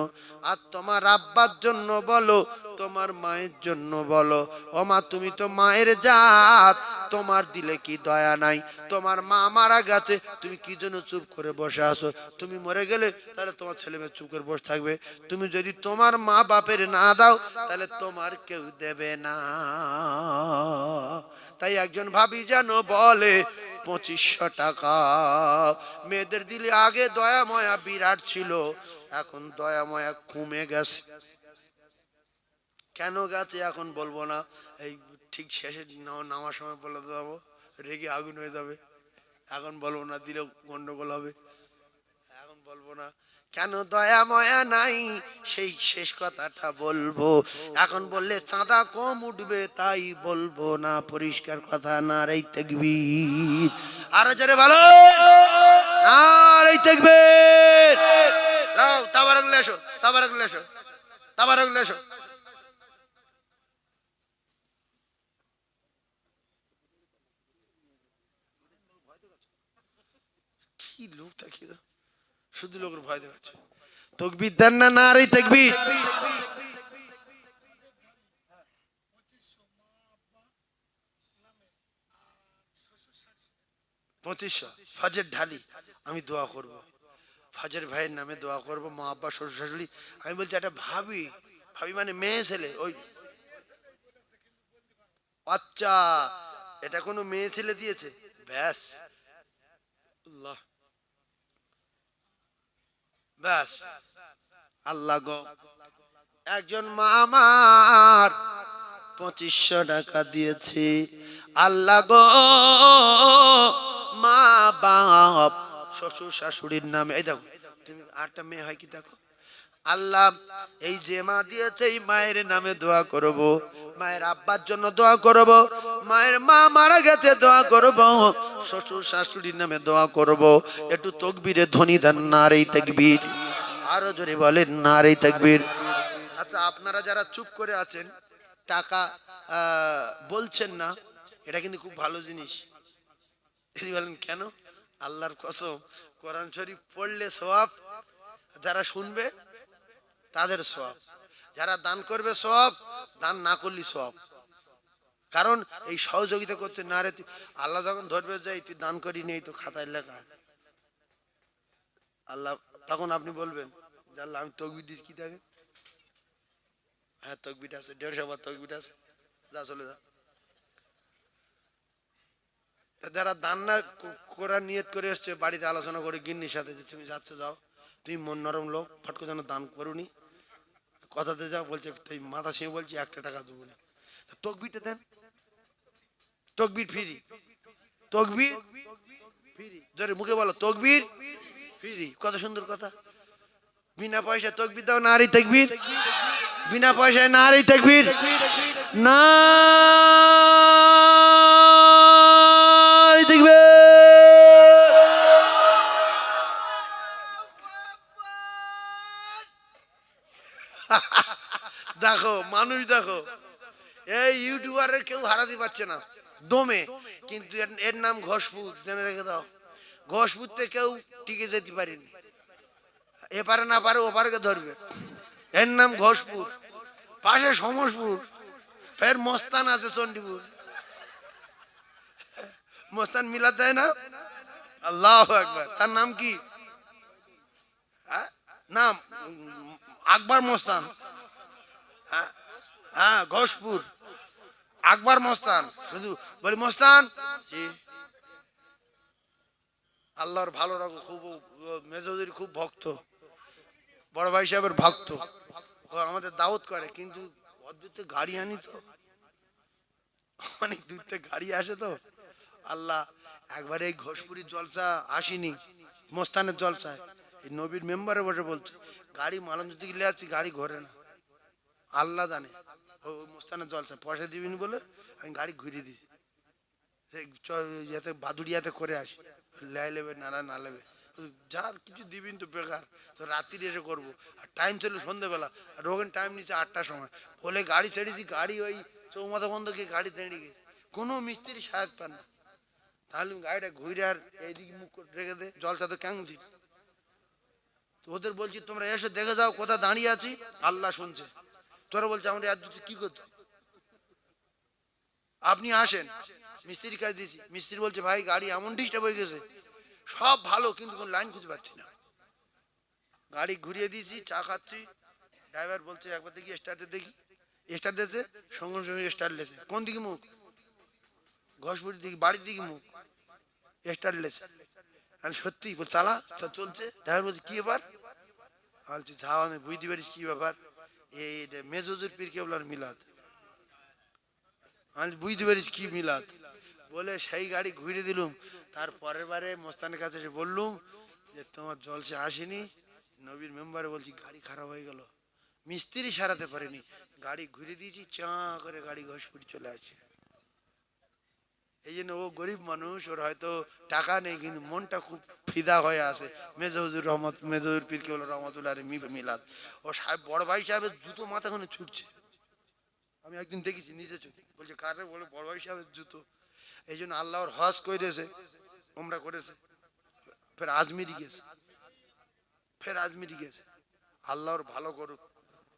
A: আর তোমার আব্বার জন্য বলো, তোমার মায়ের জন্য বলো। ও মা, তুমি তো মায়ের জাত, তোমার দিলে কি দয়া নাই? তোমার মা মারা গেছে, তুমি কি জন্য চুপ করে বসে আছো? তুমি মরে গেলে তাহলে তোমার ছেলে মেয়ে চুপ করে বসে থাকবে। তুমি যদি তোমার মা বাপের না দাও, তাহলে তোমার কেউ দেবে না। তাই একজন ভাবি যেন বলে 2500 টাকা মেয়েদের দিলে আগে দয়া ময়া বিরাট ছিল, এখন দয়া ময়া কমে গেছে। কেন গেছে এখন বলবো না, এই ঠিক শেষে নামার সময় বলে দেবো, রেগে আগুন হয়ে যাবে। এখন বলবো না, দিলে গন্ডগোল হবে। এখন বলবো না, কেন দয়া ময়া নাই, সেই শেষ কথাটা বলবো। এখন বললে চাঁদা কম উঠবে, তাই বলবো না। পরিষ্কার কথা, নারে তাকবীর। আরো জোরে ভালো, নারে তাকবীর। লাও তাবারক লেসো, তাবারক লেসো, তাবারক লেসো। কি লোক তাকিয়ে দাও, শুধু লোকের ভয় দেখাচ্ছে। তাকবীর দেন না, নারে তাকবীর। 2500 ফজর ঢালি, আমি দোয়া করব, ফজর ভাইয়ের নামে দোয়া করব, মা আব্বা শ্বশুর শাশুড়ি। আমি বলছি একটা ভাবি, ভাবি মানে মেয়ে ছেলে, ওই আচ্ছা, এটা কোনো মেয়ে ছেলে দিয়েছে? ব্যাস, আল্লাহ, ব্যাস, আল্লাহ গো। একজন মা আমার 2500 টাকা দিয়েছে, আল্লাহ গো। মা বাপ শ্বশুর শাশুড়ির নামে, এই দেখো তুমি আরেকটা মেয়ে হয় কি দেখো, আল্লাহ এই যে মা দিয়েছে এই মায়ের নামে দোয়া করব, মায়ের আব্বার জন্য দোয়া করব, মায়ের মা মারা গেছে দোয়া করব, শ্বশুর শাশুড়ির নামে দোয়া করব। একটু তাকবীরে ধ্বনি দেন, নারে তাকবীর। আরো জোরে বলেন, নারে তাকবীর। আচ্ছা, আপনারা যারা চুপ করে আছেন, টাকা বলছেন না, এটা কিন্তু খুব ভালো জিনিস। বলেন কেন? আল্লাহর কসম, কোরআন শরীফ পড়লে সওয়াব, যারা শুনবে তাদের সওয়াব, যারা দান করবে সওয়াব, দান না করলে সওয়াব। কারণ এই সহযোগিতা করতে না রে, আল্লাহ যখন ধরবে যাই তুই দান করি নেই, তো খাতায় লেখা আছে আল্লাহ, তখন আপনি বলবেন যে আল্লাহ আমি তাকবীর দিচ্ছি, কি থাকে? হ্যাঁ তাকবীর আছে, 150 বার তাকবীর আছে, যা চলে যা। যারা দান না করার নিয়ত করে এসছে, বাড়িতে আলোচনা করে গিন্নির সাথে যে তুমি যাচ্ছ যাও, তুমি মন নরম লোক, ফট করে যেন দান করুনি, কথাতে যাও, বলছে তুই মাথা ছুঁয়ে বলছি 1 টাকা দেবো না, তাকবীরটা দেন। তাকবীর ফ্রি, তাকবীর ফ্রি, জোরে মুখে বলো তাকবীর ফ্রি। কত সুন্দর কথা, বিনা পয়সায় তাকবীর দাও, নারী তাকবীর। বিনা পয়সায় নারী তাকবীর, নারী তাকবীর। দেখো মানুষ, দেখো এই ইউটিউবারের কেউ হারাতে পারছে না দমে, কিন্তু এর নাম ঘোষপুর, জেনে রেখে দাও। ঘোষপুরতে কেউ টিকে যেতে পারেনি, এপারে না পারে ওপারকে ধরবে। এর নাম ঘোষপুর, পাশে সমসপুর, ফের মস্তান আছে চণ্ডীপুর। মস্তান মিলাদ দেয় না, আল্লাহু আকবার। তার নাম কি? নাম আকবর মস্তান। হ্যাঁ ঘোষপুর, আকবর মস্তান। শুধু বলি মস্তান, আল্লাহর ভালো রাখো, খুব মেজদির খুব ভক্ত, বড় ভাই সাহেবের ভক্ত। ও ও আমাদের দাওয়াত করে, কিন্তু অদ্ভুত গাড়ি আনি তো, অনেক দূর থেকে গাড়ি আসে তো। আল্লাহ, একবারে এই ঘোষপুরির জলসা আসিনি, মোস্তানের জলসায় এই নবীর মেম্বারে বসে বলছে গাড়ি মালঞ্চ দিকে লে আসছি, গাড়ি ঘোরে না। আল্লাহ জানে, ও মোস্তানের জলসা পয়সা দিবিনি বলে আমি গাড়ি ঘুরিয়ে দিই, যাতে বাদুড়িয়াতে করে আসি, লাই নেবে না নেবে, যা কিছু দিবিন তো বেকার, তো রাত্রি এসে করবো। আর টাইম ছিল সন্ধ্যেবেলা, আর ওখানে টাইম নিচ্ছে 8টার সময়, বলে গাড়ি ছেড়েছি, গাড়ি ওই চৌমাথা বন্ধ গিয়ে গাড়ি দাঁড়িয়ে গেছে, কোনো মিস্ত্রি সাহায্য পান না। তাহলে গাড়িটা ঘুরে আর এইদিকে মুখ করে রেখে দে, জলটা তো কেমন ছিল। তো ওদের বলছি তোমরা এসে দেখে যাও কোথায় দাঁড়িয়ে আছি, আল্লাহ শুনছে। তোরা বলছে আমরা এত কি করতো, আপনি আসেন, মিস্ত্রি কাজ দিয়েছি। মিস্ত্রি বলছে ভাই গাড়ি এমন ডিস্টার্ব হয়ে গেছে, সব ভালো কিন্তু কোন লাইন খুঁজে পাচ্ছি না। গাড়ি ঘুরিয়ে দিয়েছি, চা খাচ্ছি, ড্রাইভার বলছে একবার দেখি স্টার্টে দেখি, স্টার্ট দিয়েছে, সঙ্গে সঙ্গে স্টার্ট লেছে। কোন দিকে মুখ, ঘোষপুরির দিকে, বাড়ির দিকে মুখ, স্টার্ট লেছে। আমি সত্যি বল চালা চলছে। ড্রাইভার বলছে কি ব্যাপার, বলছি যাও আমি বুঝতে পারিস কি ব্যাপার, এই মেজুজুর পীর কেবলার মিলাদ। আমি বুঝতে পারিস কি মিলাদ, বলে সেই গাড়ি ঘুরে দিলুম। তার পরের বারে মোস্তানের কাছে এসে বললুম যে তোমার জলসে আসেনি, নবীর মেম্বারে বলছি গাড়ি খারাপ হয়ে গেল, মিস্ত্রি সারাতে পারেনি, গাড়ি ঘুরে দিয়েছি, চা করে গাড়ি ঘোষপুরি চলে আসে। এই জন্য ও গরিব মানুষ, ওর হয়তো টাকা নেই, কিন্তু মনটা খুব ফিদা হয়ে আছে। মেজহুর পীর কেবলার রহমতুল্লাহ মিলাদ, ও সাহেব বড় ভাই সাহেবের জুতো মাথাখানে ছুটছে, আমি একদিন দেখেছি নিজে চোখে। বলছে কারে, বলে বড় ভাই সাহেবের জুতো। এই জন্য আল্লাহর হজ করেছে, ওমরা করেছে, ফের আজমিরি গেছে, ফের আজমিরি গেছে। আল্লাহর ভালো করুক,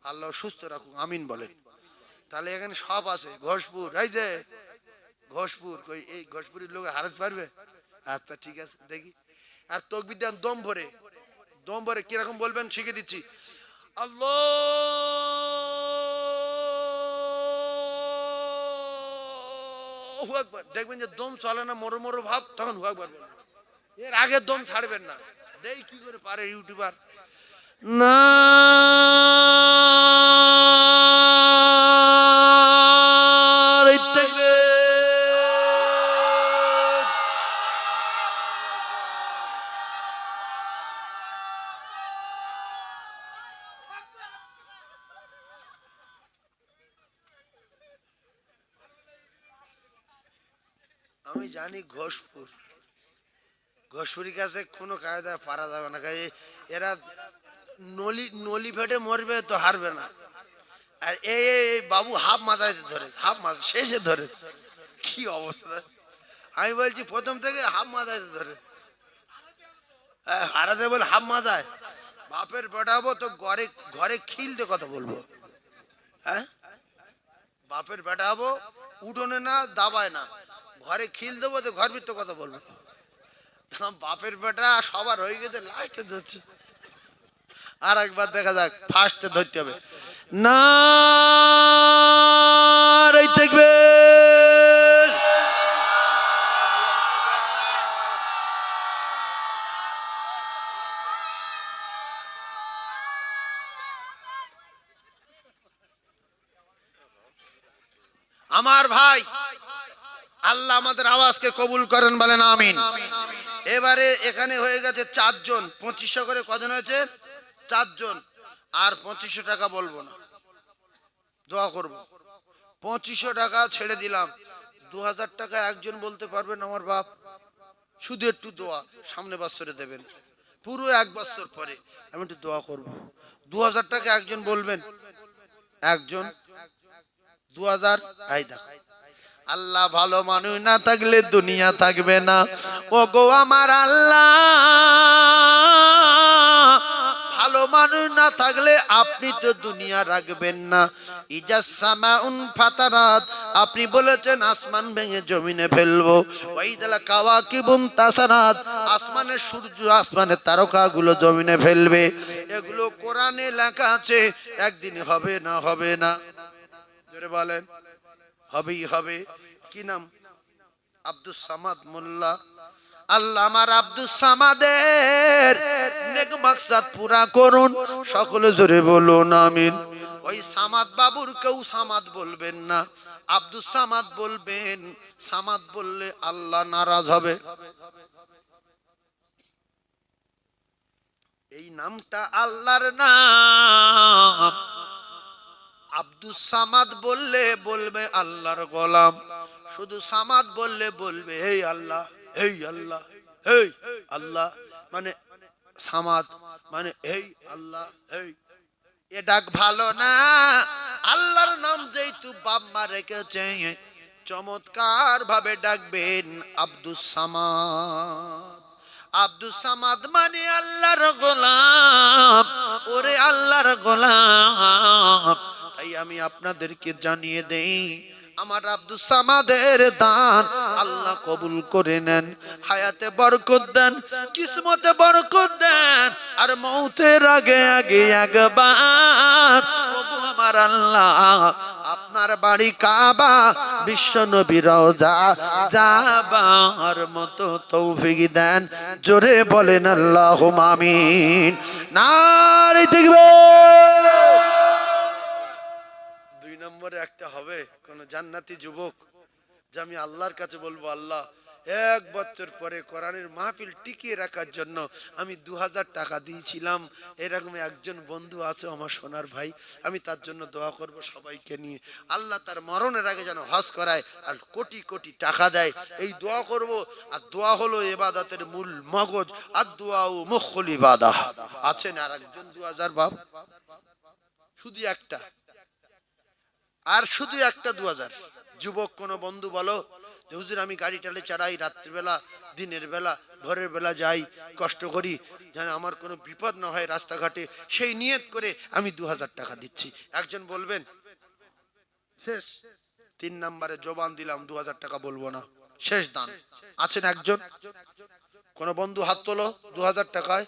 A: আল্লাহ সুস্থ রাখুক, আমিন বলেন। তাহলে এখানে সব আছে। ঘোষপুর, এই যে ঘোষপুর, কই এই ঘোষপুরের লোক হারাতে পারবে? আচ্ছা ঠিক আছে দেখি। আর তকবীর দেন দম ভরে, দম ভরে কিরকম বলবেন শিখে দিচ্ছি। আল্লাহু আকবার, দেখবেন যে দম চলে না, মরো মরো ভাব, তখন হু আকবার বলবেন, এর আগে দম ছাড়বেন না। দেই কি করে পারে ইউটিউবার। না আমি জানি ঘোষপুর, ঘোষপুরির কাছে কোনো কায়দা পারা যাবে না, এরা নলি নলি ফেটে মরবে তো হারবে না। আর এই বাবু হাফ মাজাইতে ধরে, হাফ মাছ শেষে ধরে, কি অবস্থা। আমি বলছি প্রথম থেকে হাফ মাজাইতে ধরে, হারাতে বলে হাফ মাজায়, বাপের বেটাবো তো ঘরে ঘরে খিলতে কথা বলবো। হ্যাঁ, বাপের বেটা হবো, উঠোনে না দাবায় না, ঘরে খিল দেবো তো ঘর ভিতরে কথা বলবো। বাপের বেটা সবার হয়ে গেছে, লাস্টে ধরছে। আর একবার দেখা যাক, ফার্স্টে ধরতে হবে। না দেখবে আমার ভাই, আল্লাহ আমাদের আওয়াজকে কবুল করেন, বলেন আমিন। এবারে এখানে হয়ে গেছে 4 জন, 2500 করে কজন হয়েছে? 4 জন। আর 2500 টাকা বলবো না, দোয়া করব। 2500 টাকা ছেড়ে দিলাম, 2000 টাকা একজন বলতে পারবেন আমার বাপ, শুধু একটু দোয়া, সামনে বছরে দেবেন, পুরো 1 বছর পরে আমি একটু দোয়া করব। 2000 টাকা একজন বলবেন, একজন 2000। এই দেখো, আল্লাহ ভালো মানুষ না থাকলে দুনিয়া থাকবে না। ও গো আমার আল্লাহ, ভালো মানুষ না থাকলে আপনি তো দুনিয়া রাখবেন না। ইজা সামাউন ফাতারাত, আপনি বলেছেন আসমান ভেঙে জমিনে ফেলবো। ওয়াইদাল কাওয়াকিবুন তাসারাত, আসমানের সূর্য, আসমানের তারকাগুলো জমিনে ফেলবে। এগুলো কোরআনে লেখা আছে, একদিন হবে না, হবে না, জোরে বলেন হবেই হবে। কি নাম? আব্দুস সামাদ মোল্লা। আল্লাহ আমার আব্দুস সামাদের নেক মাকসাদ পুরা করুন, সকলে জোরে বলুন আমিন। ওই সামাদ বাবুর কেউ সামাদ বলবেন না, আব্দুস সামাদ বলবেন। সামাদ বললে আল্লাহ নারাজ হবে। এই নামটা আল্লাহর নাম। আব্দুস সামাদ বললে বলবে আল্লাহর গোলাম, শুধু সামাদ বললে বলবে এই আল্লাহ, এই আল্লাহ, এই আল্লাহ। মানে সামাদ মানে এই আল্লাহ, এই। এ ডাক ভালো না। আল্লাহর নাম যেহেতু বাপ মা রেখেছে, চমৎকার ভাবে ডাকবেন আব্দুস সামাদ। আব্দুস সামাদ মানে আল্লাহর গোলাম। ওরে আল্লাহর গোলাম। তাই আমি আপনাদেরকে জানিয়ে দেই, আমার আব্দুস সামাদের দান আল্লাহ কবুল করে নেন। হায়াতে বরকত দেন, কিসমতে বরকত দেন, আর মৌতের আগে আগে একবার ওগো আমার আল্লাহ আপনার বাড়ি কাবা, বিশ্ব নবী রওজা যাবার মতো তৌফিক দেন। জোরে বলেন আল্লাহুম্মা আমিন। নারে তাকবীর। দুই নম্বরে একটা হবে কোন জান্নাতি যুবক, যে আমি আল্লাহর কাছে বলবো, আল্লাহ 1 বছর পরে কোরআনের মাহফিল টিকিয়ে রাখার জন্য আমি 2000 টাকা দিয়েছিলাম। এরকম একজন বন্ধু আছে আমার সোনার ভাই, আমি তার জন্য দোয়া করব সবাইকে নিয়ে। আল্লাহ তার মরণের আগে যেন হজ করায় আর কোটি কোটি টাকা দেয়, এই দোয়া করব। আর দোয়া হলো ইবাদতের মূল মগজ, আর দোয়া ও মুখল ইবাদাহ। আছেন আর একজন 2000 বাপ, শুধু একটা, আর শুধু একটা 2000। যুবক কোন বন্ধু বলো যে হুজুর আমি গাড়ি টালে চালাই, রাত্রিবেলা, দিনের বেলা, ভোরের বেলা যাই, কষ্ট করি, যেন আমার কোনো বিপদ না হয় রাস্তাঘাটে, সেই নিয়ত করে আমি 2000 টাকা দিচ্ছি। একজন বলবেন শেষ। 3 নম্বরে জবান দিলাম 2000 টাকা বলবো না, শেষ দান। আছেন একজন? কোন বন্ধু হাত তোলো 2000 টাকায়।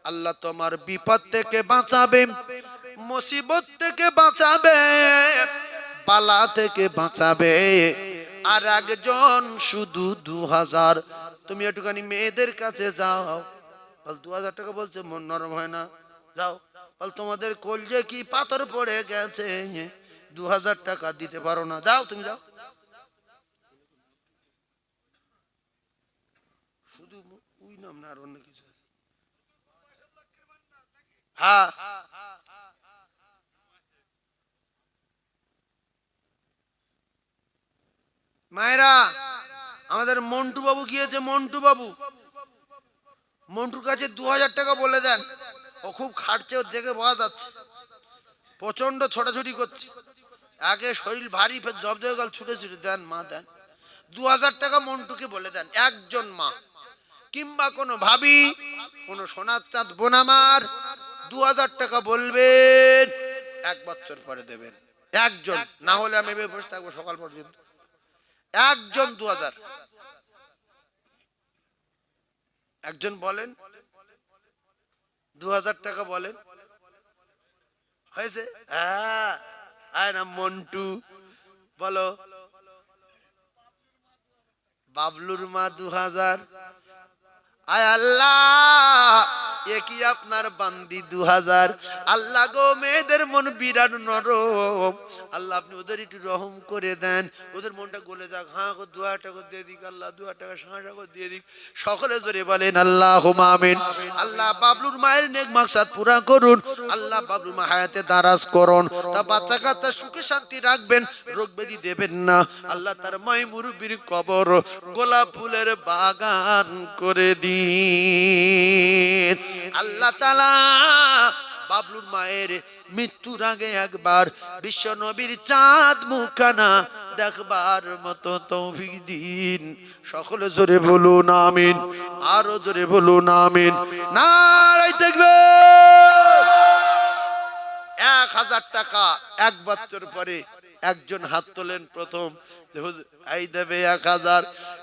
A: আল্লাহ তোমার বিপদ থেকে বাঁচাবে, মুসিবত থেকে বাঁচাবে, বালা থেকে বাঁচাবে। আর একজন শুধু 2000। তুমি একটুখানি মেয়েদের কাছে যাও, বল 2000 টাকা বলছে, মন নরম হয় না? যাও বল তোমাদের কলজে কি পাথর পড়ে গেছে, 2000 টাকা দিতে পারো না? যাও তুমি যাও। শুধু ওই নাম না, আর অন্য কিছু? হ্যাঁ, মায়েরা, আমাদের মন্টু বাবু গিয়েছে, মন্টু বাবু, মন্টুর কাছে 2000 টাকা বলে দেন। ও খুব খাটছে, ওর দেখে বোঝা যাচ্ছে, প্রচন্ড ছোটাছুটি করছে। আগে শরীর ভারী, ফের জব জয় গেল, ছুটে ছুটে দেন মা দেন। 2000 টাকা মন্টুকে বলে দেন, একজন মা কিংবা কোনো ভাবি, কোনো সোনার চাঁদ বোন আমার 2000 টাকা বলবেন, 1 বছর পরে দেবেন। একজন, না হলে আমি বসে থাকবো সকাল পর্যন্ত। একজন 2000। একজন বলেন 2000 টাকা বলেন। হয়েছে? হ্যাঁ না মন্টু বলো, বাবলুর মা 2000। আয় আল্লাহ, এ কি আপনার বান্দি 2000। আল্লাহ গো, মেয়েদের মন বিরাট নরম, আল্লাহ আপনি ওদের একটু রহম করে দেন, ওদের মনটা গলে যাক। হ্যাঁ গো 2000 টাকা দিয়ে দিক, আল্লাহ 2000 টাকা 500 টাকা দিয়ে দিক। সকলে জোরে বলেন আল্লাহুম্মা আমিন। আল্লাহ বাবলুর মায়ের নেক মাকসাদ পুরা করুন, আল্লাহ বাবলুর মা হায়াতে দারাজ করুন, তা বাচ্চা কাচ্চা সুখে শান্তি রাখবেন, রোগ ব্যাধি দেবেন না। আল্লাহ তার মাই মুরব্বির কবর গোলাপ ফুলের বাগান করে দিন। আল্লাহ তাআলা বাবলুর মায়ের মৃত্যুর আগে একবার বিশ্ব নবীর চাঁদ মুখখানা দেখবার মতো তৌফিক দিন। সকলে জোরে বলুন আমিন, আরো জোরে বলুন আমিন। নারে তাকবীর। 1000 টাকা 1 বছর পরে একজন হাত তোলেন প্রথম, এই দেবে 1000।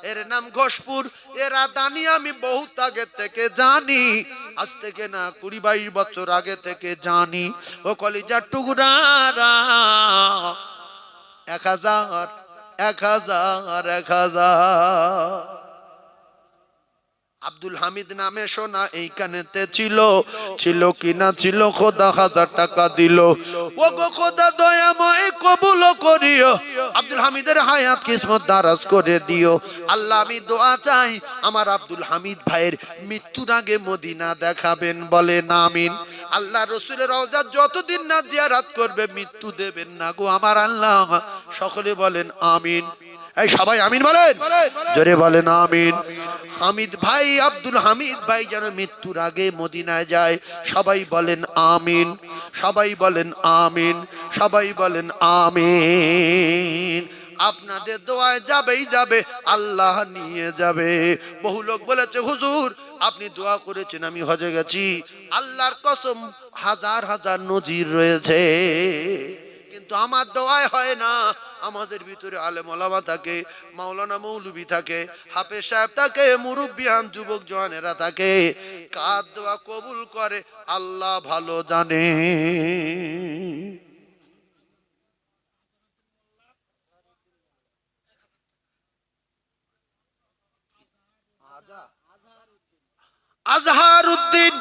A: এর নাম ঘোষপুর। এরা দানি আমি বহুত আগে থেকে জানি, আজ থেকে না 20-22 বছর আগে থেকে জানি। ও কলিজার টুকরারা, 1000 1000 1000। আব্দুল হামিদ নামে শোনা এইখানেতে ছিল, ছিল কিনা ছিল, খোদা 1000 টাকা দিল। ও গো খোদা দয়াময় কবুল করিও, আব্দুল হামিদের হায়াত কিসমত দারাজ করে দিও। আল্লাহ আমি দোয়া চাই আমার আব্দুল হামিদ ভাইয়ের মৃত্যুর আগে মদিনা দেখাবেন, বলেন আমিন। আল্লাহ রসুলের রওজা যতদিন না জিয়ারত করবে মৃত্যু দেবেন না গো আমার আল্লাহ। সকলে বলেন আমিন। এই সবাই আমিন বলেন, জোরে বলেন আমিন। হামিদ ভাই, আব্দুল হামিদ ভাই যেন মৃত্যুর আগে মদিনায় যায়, সবাই বলেন আমিন, সবাই বলেন আমিন, সবাই বলেন আমিন। আপনাদের দোয়ায় যাবেই যাবে, আল্লাহ নিয়ে যাবে। বহু লোক বলেছে হুজুর আপনি দোয়া করেছেন আমি হজে গেছি, আল্লাহর কসম হাজার হাজার নজির রয়েছে, কিন্তু আমার দোয়ায় হয় না। আমাদের ভিতরে আলেম ওলামা থাকে, মাওলানা মৌলবী থাকে, হাফেজ সাহেব থাকে, মুরব্বিয়ান যুবক জওয়ানেরা থাকে, কার দোয়া কবুল করে আল্লাহ ভালো জানে। আজহার উদ্দিন,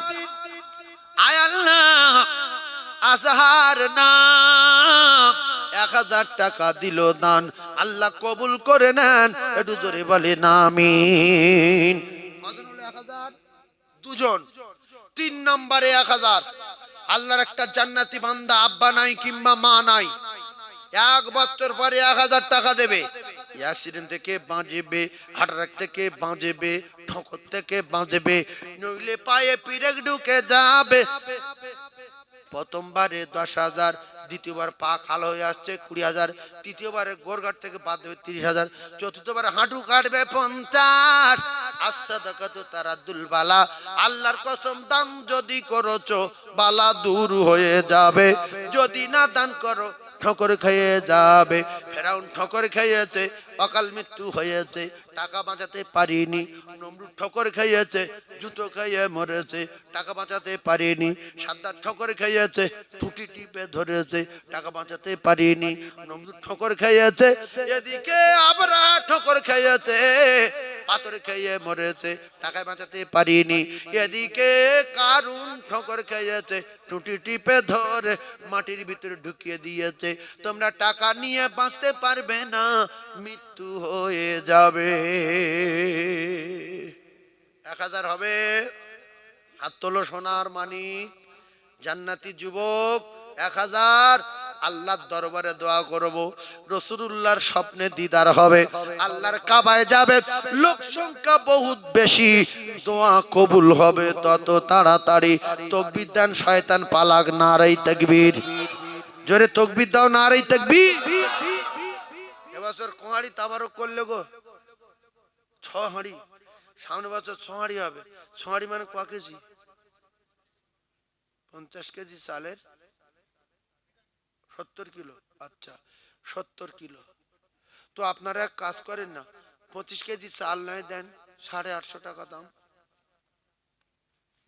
A: আয় আল্লাহ আজহার নাম 1000 টাকা দিল দান, আল্লাহ কবুল করে নেন, একটু জোরে বলে আমিন। কজন হলো 1000? দুজন। 3 নম্বরে 1000। আল্লাহর একটা জান্নাতি বান্দা আব্বা নাই কিংবা মা নাই, 1 বছর পরে 1000 টাকা দেবে। অ্যাক্সিডেন্ট থেকে বাঁচবে, হার্ট অ্যাটাক থেকে বাঁচবে, ঠোকর থেকে বাঁচবে, নইলে পায়ে পিরেক ঢুকে যাবে। প্রথমবারে 10,000, দ্বিতীয়বার পা খাল হয়ে আসছে 20,000, তৃতীয়বারে গোরঘাট থেকে বাদ দেবে 30,000, চতুর্থবারে হাঁটু কাটবে 50। আসাদাকাত তারাদুল বালা, আল্লাহর কসম দান যদি করেছো বালা দূর হয়ে যাবে, যদি না দান করো ঠকর খেয়ে যাবে। ফেরাউন ঠকর খেয়েছে, অকাল মৃত্যু হয়েছে, টাকা বাঁচাতে পারিনি। নমরুদ ঠকর খেয়েছে, জুতো খেয়ে মরেছে, টাকা বাঁচাতে পারিনি। সাদ্দাত ঠকর খেয়েছে, টুটি টিপে ধরেছে, টাকা বাঁচাতে পারিনি। নমরুদ ঠকর খেয়েছে, এদিকে আবরাহা ঠকর খেয়েছে, পাথর খেয়ে মরেছে, টাকা বাঁচাতে পারিনি। এদিকে কারুন ঠকর খেয়েছে, টুটি টিপে ধরে মাটির ভিতরে ঢুকিয়ে দিয়েছে। তোমরা টাকা নিয়ে বাঁচতে পারবে না, মৃত্যু হয়ে যাবে। 1000 হবে? হাত তোলো সোনার মানিক, জান্নাতি যুবক। 1000 আল্লাহর দরবারে দোয়া করব, রাসূলুল্লাহর স্বপ্নে দিদার হবে, আল্লাহর কাবায় যাবে, লোক সংখ্যা বহুত বেশি, দোয়া কবুল হবে তত তাড়াতাড়ি। তাকবীর দেন, শয়তান পালাক, নারে তাকবীর, জোরে তাকবীর দাও, নারে তাকবীর। এবছর কোহাড়ি তাবারক করলে গো 6 হাঁড়ি, সামনে বছর 6 হাঁড়ি হবে। 6 হাঁড়ি মানে ক কেজি? 50 কেজি চালের 70 কিলো। আচ্ছা 70 কিলো। তো আপনারা এক কাজ করেন না, 25 কেজি চাল নয় দেন, 850 টাকা দাম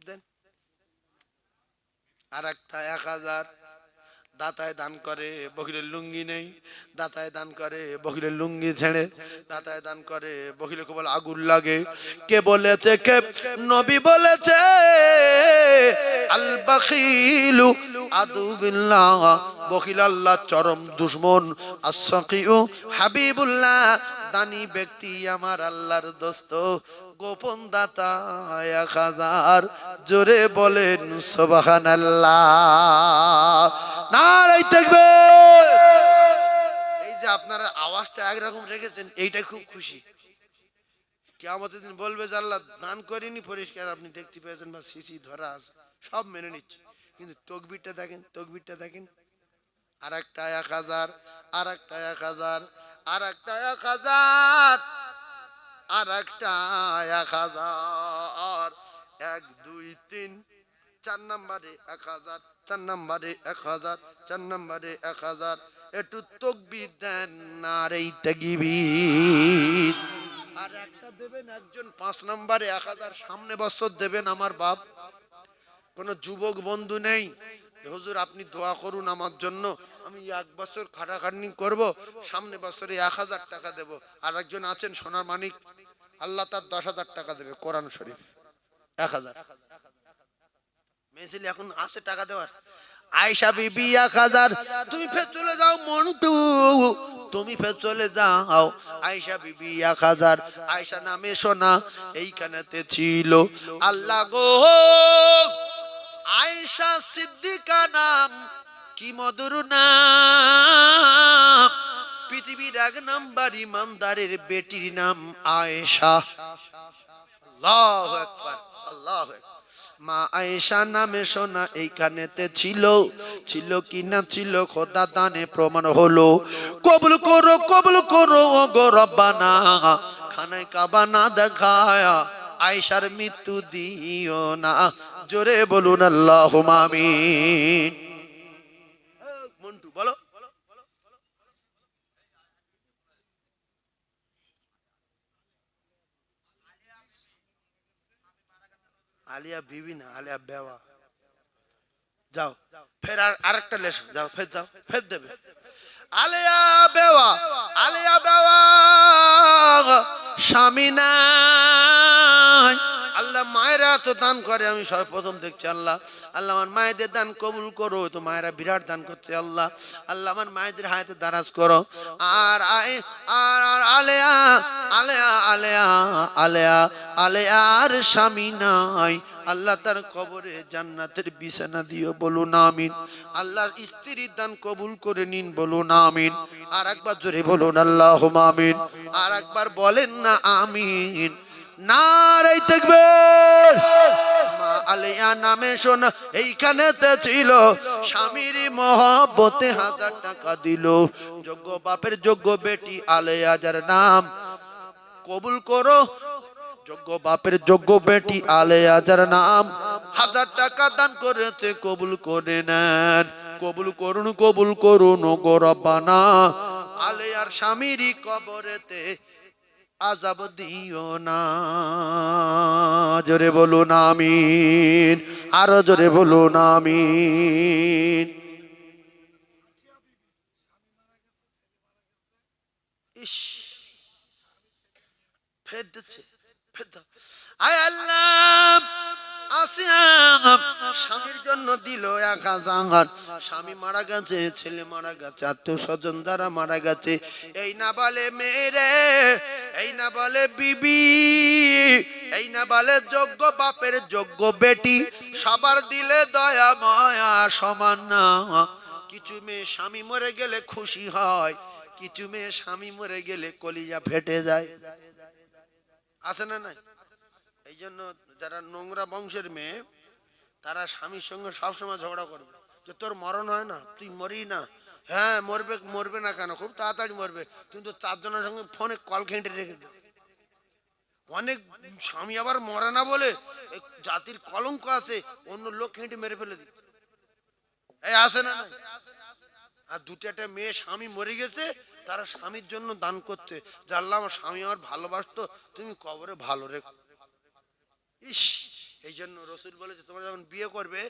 A: দেন। আর একটা 1000 দাতায় দান করে, বকিলের লুঙ্গি নেই, দাতায় দান করে, বকিলের লুঙ্গি ছেড়ে, দাতায় দান করে, বকিলে কেবল আগুন লাগে। কে বলেছে? কে নবী বলেছে, আল বাখিলু আদু বিল্লাহ, বকিল আল্লাহ চরম দুশমন, আস-সাকিউ হাবিবুল্লাহ, দানি ব্যক্তি আমার আল্লাহর দোস্ত, গোপন দাতা 1000। জোরে বলেন সুবহানাল্লাহ, নারে তাকবীর। এই যে আপনারা আওয়াজটা একরকম রেখেছেন, এইটা খুব খুশি। কিয়ামতের দিন বলবে যে আল্লাহ দান করিনি, পরিষ্কার আপনি দেখতে পেয়েছেন বা সিসি ধরা আছে, সব মেনে নিচ্ছে, কিন্তু তাকবীরটা দেখেন, তাকবীরটা দেখেন। আর একটা 1000, আর একটা 1000, আর একটা 1000, আর একটা 1000, 1 2 3 4 নম্বরে 1000, 4 নম্বরে 1000, 4 নম্বরে 1000। একটু তাকবীর দেন, নারে তাকবীর। আর একটা দেবেন একজন 5 নম্বরে 1000, সামনে বছর দেবেন আমার বাপ। কোন যুবক বন্ধু নেই, হুজুর আপনি দোয়া করুন আমার জন্য, আমি 1 বছর খাটাখাটনি করব, সামনে বছরে 1000 টাকা দেব। আর একজন আছেন সোনার মানিক, আল্লাহ তার 10,000 টাকা দেবে কোরআন শরীফ 1,000 মেয়ে ছেলে এখন আছে টাকা দেওয়ার আয়েশা বিবি 1,000 তুমি ফের চলে যাও মন্টু তুমি ফের চলে যাও আয়েশা বিবি 1,000 আয়েশা নামে সোনা এইখানেতে ছিল আল্লাহ গো আয়েশা সিদ্দিকা নাম কি মধুর নাম পৃথিবীর 1 নাম্বার ইমানদারের বেটির নাম আয়েশা আল্লাহু আকবার আল্লাহু আকবার মা আয়েশা নামে সোনা এইখানেতে ছিল ছিল কি না ছিল খোদা দানে প্রমাণ হলো কবুল করো ও গো রব্বানা খানায় কাবা না দেখায়া আয়েশার মৃত্যু দিও না জোরে বলুন আল্লাহুম্মা আমিন মন্টু বলো আলিয়া বিবি না আলিয়া বেওয়া যাও ফের আরেকটা লেসো যাও ফের দেবে আলিয়া বেওয়া স্বামী নাই আল্লাহ মায়েরা তো দান করে আমি সব প্রথম দেখছি আল্লাহ আমার মায়েদের দান কবুল করো তো মায়েরা বিরাট দান করছে আল্লাহ আমার মায়েদের হায়াতে দারাজ করো আর আলেয়ার স্বামী নাই আল্লাহ তার কবরে জান্নাতের বিছানা দিও বলুন আমিন আল্লাহর স্ত্রীর দান কবুল করে নিন বলুন আমিন আর একবার জোরে বলুন আল্লাহুম্মা আমিন আর একবার বলেন না আমিন নারে তাকবীর মা আলিয়া নামে শোনা এইখানেতে ছিল স্বামীর মহব্বতে 1000 টাকা দিল যোগ্য বাপের যোগ্য বেটি আলিয়া যার নাম কবুল করো যোগ্য বাপের যোগ্য বেটি আলিয়া যার নাম 1000 টাকা দান করেছে কবুল করে নেন কবুল করুন গো রব্বানা আলিয়ার স্বামীর কবরেতে আযাব দিও না জোরে বলুন আমিন আরো জোরে বলুন আমিন ইস ফের দিচ্ছে আয় আল্লাহ স্বামীর জন্য দিল 1000 স্বামী মারা গেছে ছেলে মারা গেছে আত্মীয় স্বজন দ্বারা মারা গেছে এই না বলে মেরে এই না বলে বিবি এই না বলে যোগ্য বাপের যোগ্য বেটি সবার দিলে দয়া মায়া সমান না কিছু মেয়ে স্বামী মরে গেলে খুশি হয় কিছু মেয়ে স্বামী মরে গেলে কলিজা ফেটে যায় আছে না নাই এই জন্য যারা নোংরা বংশের মেয়ে তারা স্বামীর সঙ্গে সবসময় ঝগড়া করবে যে তোর মরণ হয় না তুই মরি না হ্যাঁ মরবে না কেন খুব তাড়াতাড়ি মরবে কিন্তু 4 জনের সঙ্গে ফোনে কল ঘেঁটে রেখে দেবে অনেক স্বামী আবার মরে না বলে জাতির কলঙ্ক আছে অন্য লোক ঘেঁটে মেরে ফেলে দিই এই আসে না আর 2টা মেয়ে স্বামী মরে গেছে তারা স্বামীর জন্য দান করতে যে আল্লাহ আমার স্বামী আমার ভালোবাসতো তুমি কবরে ভালো রেখো ইস এই জন্য রসুল বলেছে তোমরা যখন বিয়ে করবে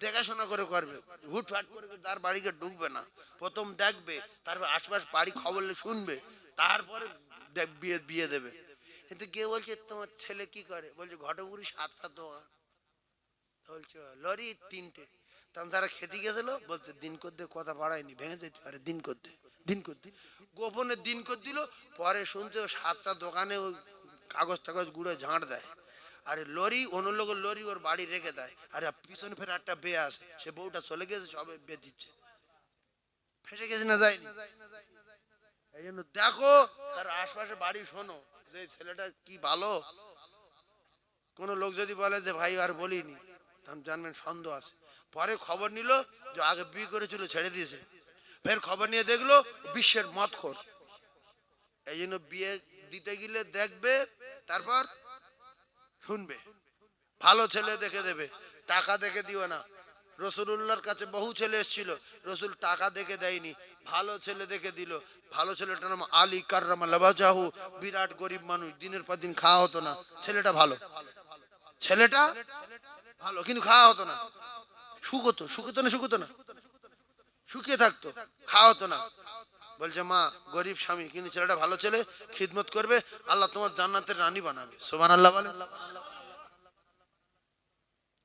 A: দেখাশোনা করে করবে হুটফাট করে তার বাড়িতে ঢুকবে না প্রথম দেখবে তারপর আশপাশ বাড়ি খবর শুনবে তারপরে বিয়ে দেবে কিন্তু কে বলছে তোমার ছেলে কি করে বলছে ঘটপুরি 7টা দোকান বলছে লরি 3টে তখন তারা খেতে গেছিল বলছে দিন করতে কথা বাড়ায়নি ভেঙে যেতে পারে দিন করতে গোপনে দিন করে দিল পরে শুনছে 7টা দোকানে কাগজ টাগজ গুঁড়ো ঝাঁট দেয় আরে লরি অন্য লোকের লরি ওর বাড়ি রেখে দেয় আরে পিছনে ফের একটা বেয়ে আসে সে বউটা চলে গেছে সবে বে দিচ্ছে ফেসে গেছে না যায়নি এই জন্য দেখো তার আশপাশে বাড়ি শোনো যে ছেলেটা কি ভালো কোন লোক যদি বলে যে ভাই আর বলিনি তখন জানবেন সন্দেহ আছে পরে খবর নিল যে আগে বিয়ে করেছিল ছেড়ে দিয়েছে ফের খবর নিয়ে দেখলো বিশ্বের মদখোর এই জন্য বিয়ে দিতে গেলে দেখবে তারপর শুনবে ভালো ছেলে দেখে দেবে টাকা দেখে দিও না রাসূলুল্লাহর কাছে বহু ছেলে এসেছিল রাসূল টাকা দেখে দেয়নি ভালো ছেলে দেখে দিল ভালো ছেলেটার নাম আলী কাররামাল্লাহু ওয়াজহু বিরাট গরিব মানুষ দিনের পর দিন খাওয়া হতো না ছেলেটা ভালো কিন্তু খাওয়া হতো না শুকোতো না শুকিয়ে থাকতো খাওয়া হতো না বলছে মা গরিব স্বামী কিন্তু ছেলেটা ভালো ছেলে, খিদমত করবে, আল্লাহ তোমার জান্নাতের রানী বানাবে। সুবহানাল্লাহ বলে।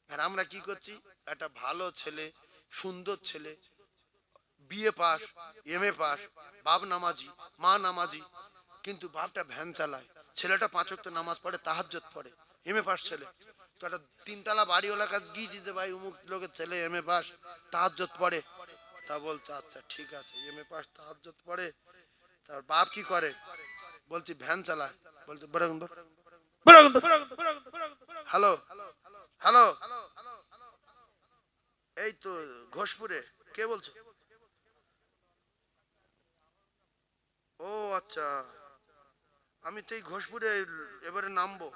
A: আর আমরা কি করছি, একটা ভালো ছেলে, সুন্দর ছেলে, বিএ পাস, এমএ পাস, বাপ নামাজি, মা নামাজি, কিন্তু বাপটা ভ্যান চালায়, ছেলেটা 5 ওয়াক্ত নামাজ পড়ে, তাহাজ্জুদ পড়ে, এমএ পাস ছেলে। তো একটা 3 তলা বাড়িওয়ালার কাছে গিয়েছি যে ভাই অমুক লোকের ছেলে এমএ পাস, তাহাজ্জুদ পড়ে। তা বলছে আচ্ছা ঠিক আছে, এমএ পাস তাহাজ্জুদ পড়ে। তার বাপ কি করে, বলছি ভ্যান চালায়। বলছে হ্যালো হ্যালো, এই তো ঘোষপুরে, কে বলছো? ও আচ্ছা, আমি তো এই ঘোষপুরে এবারে নামবো।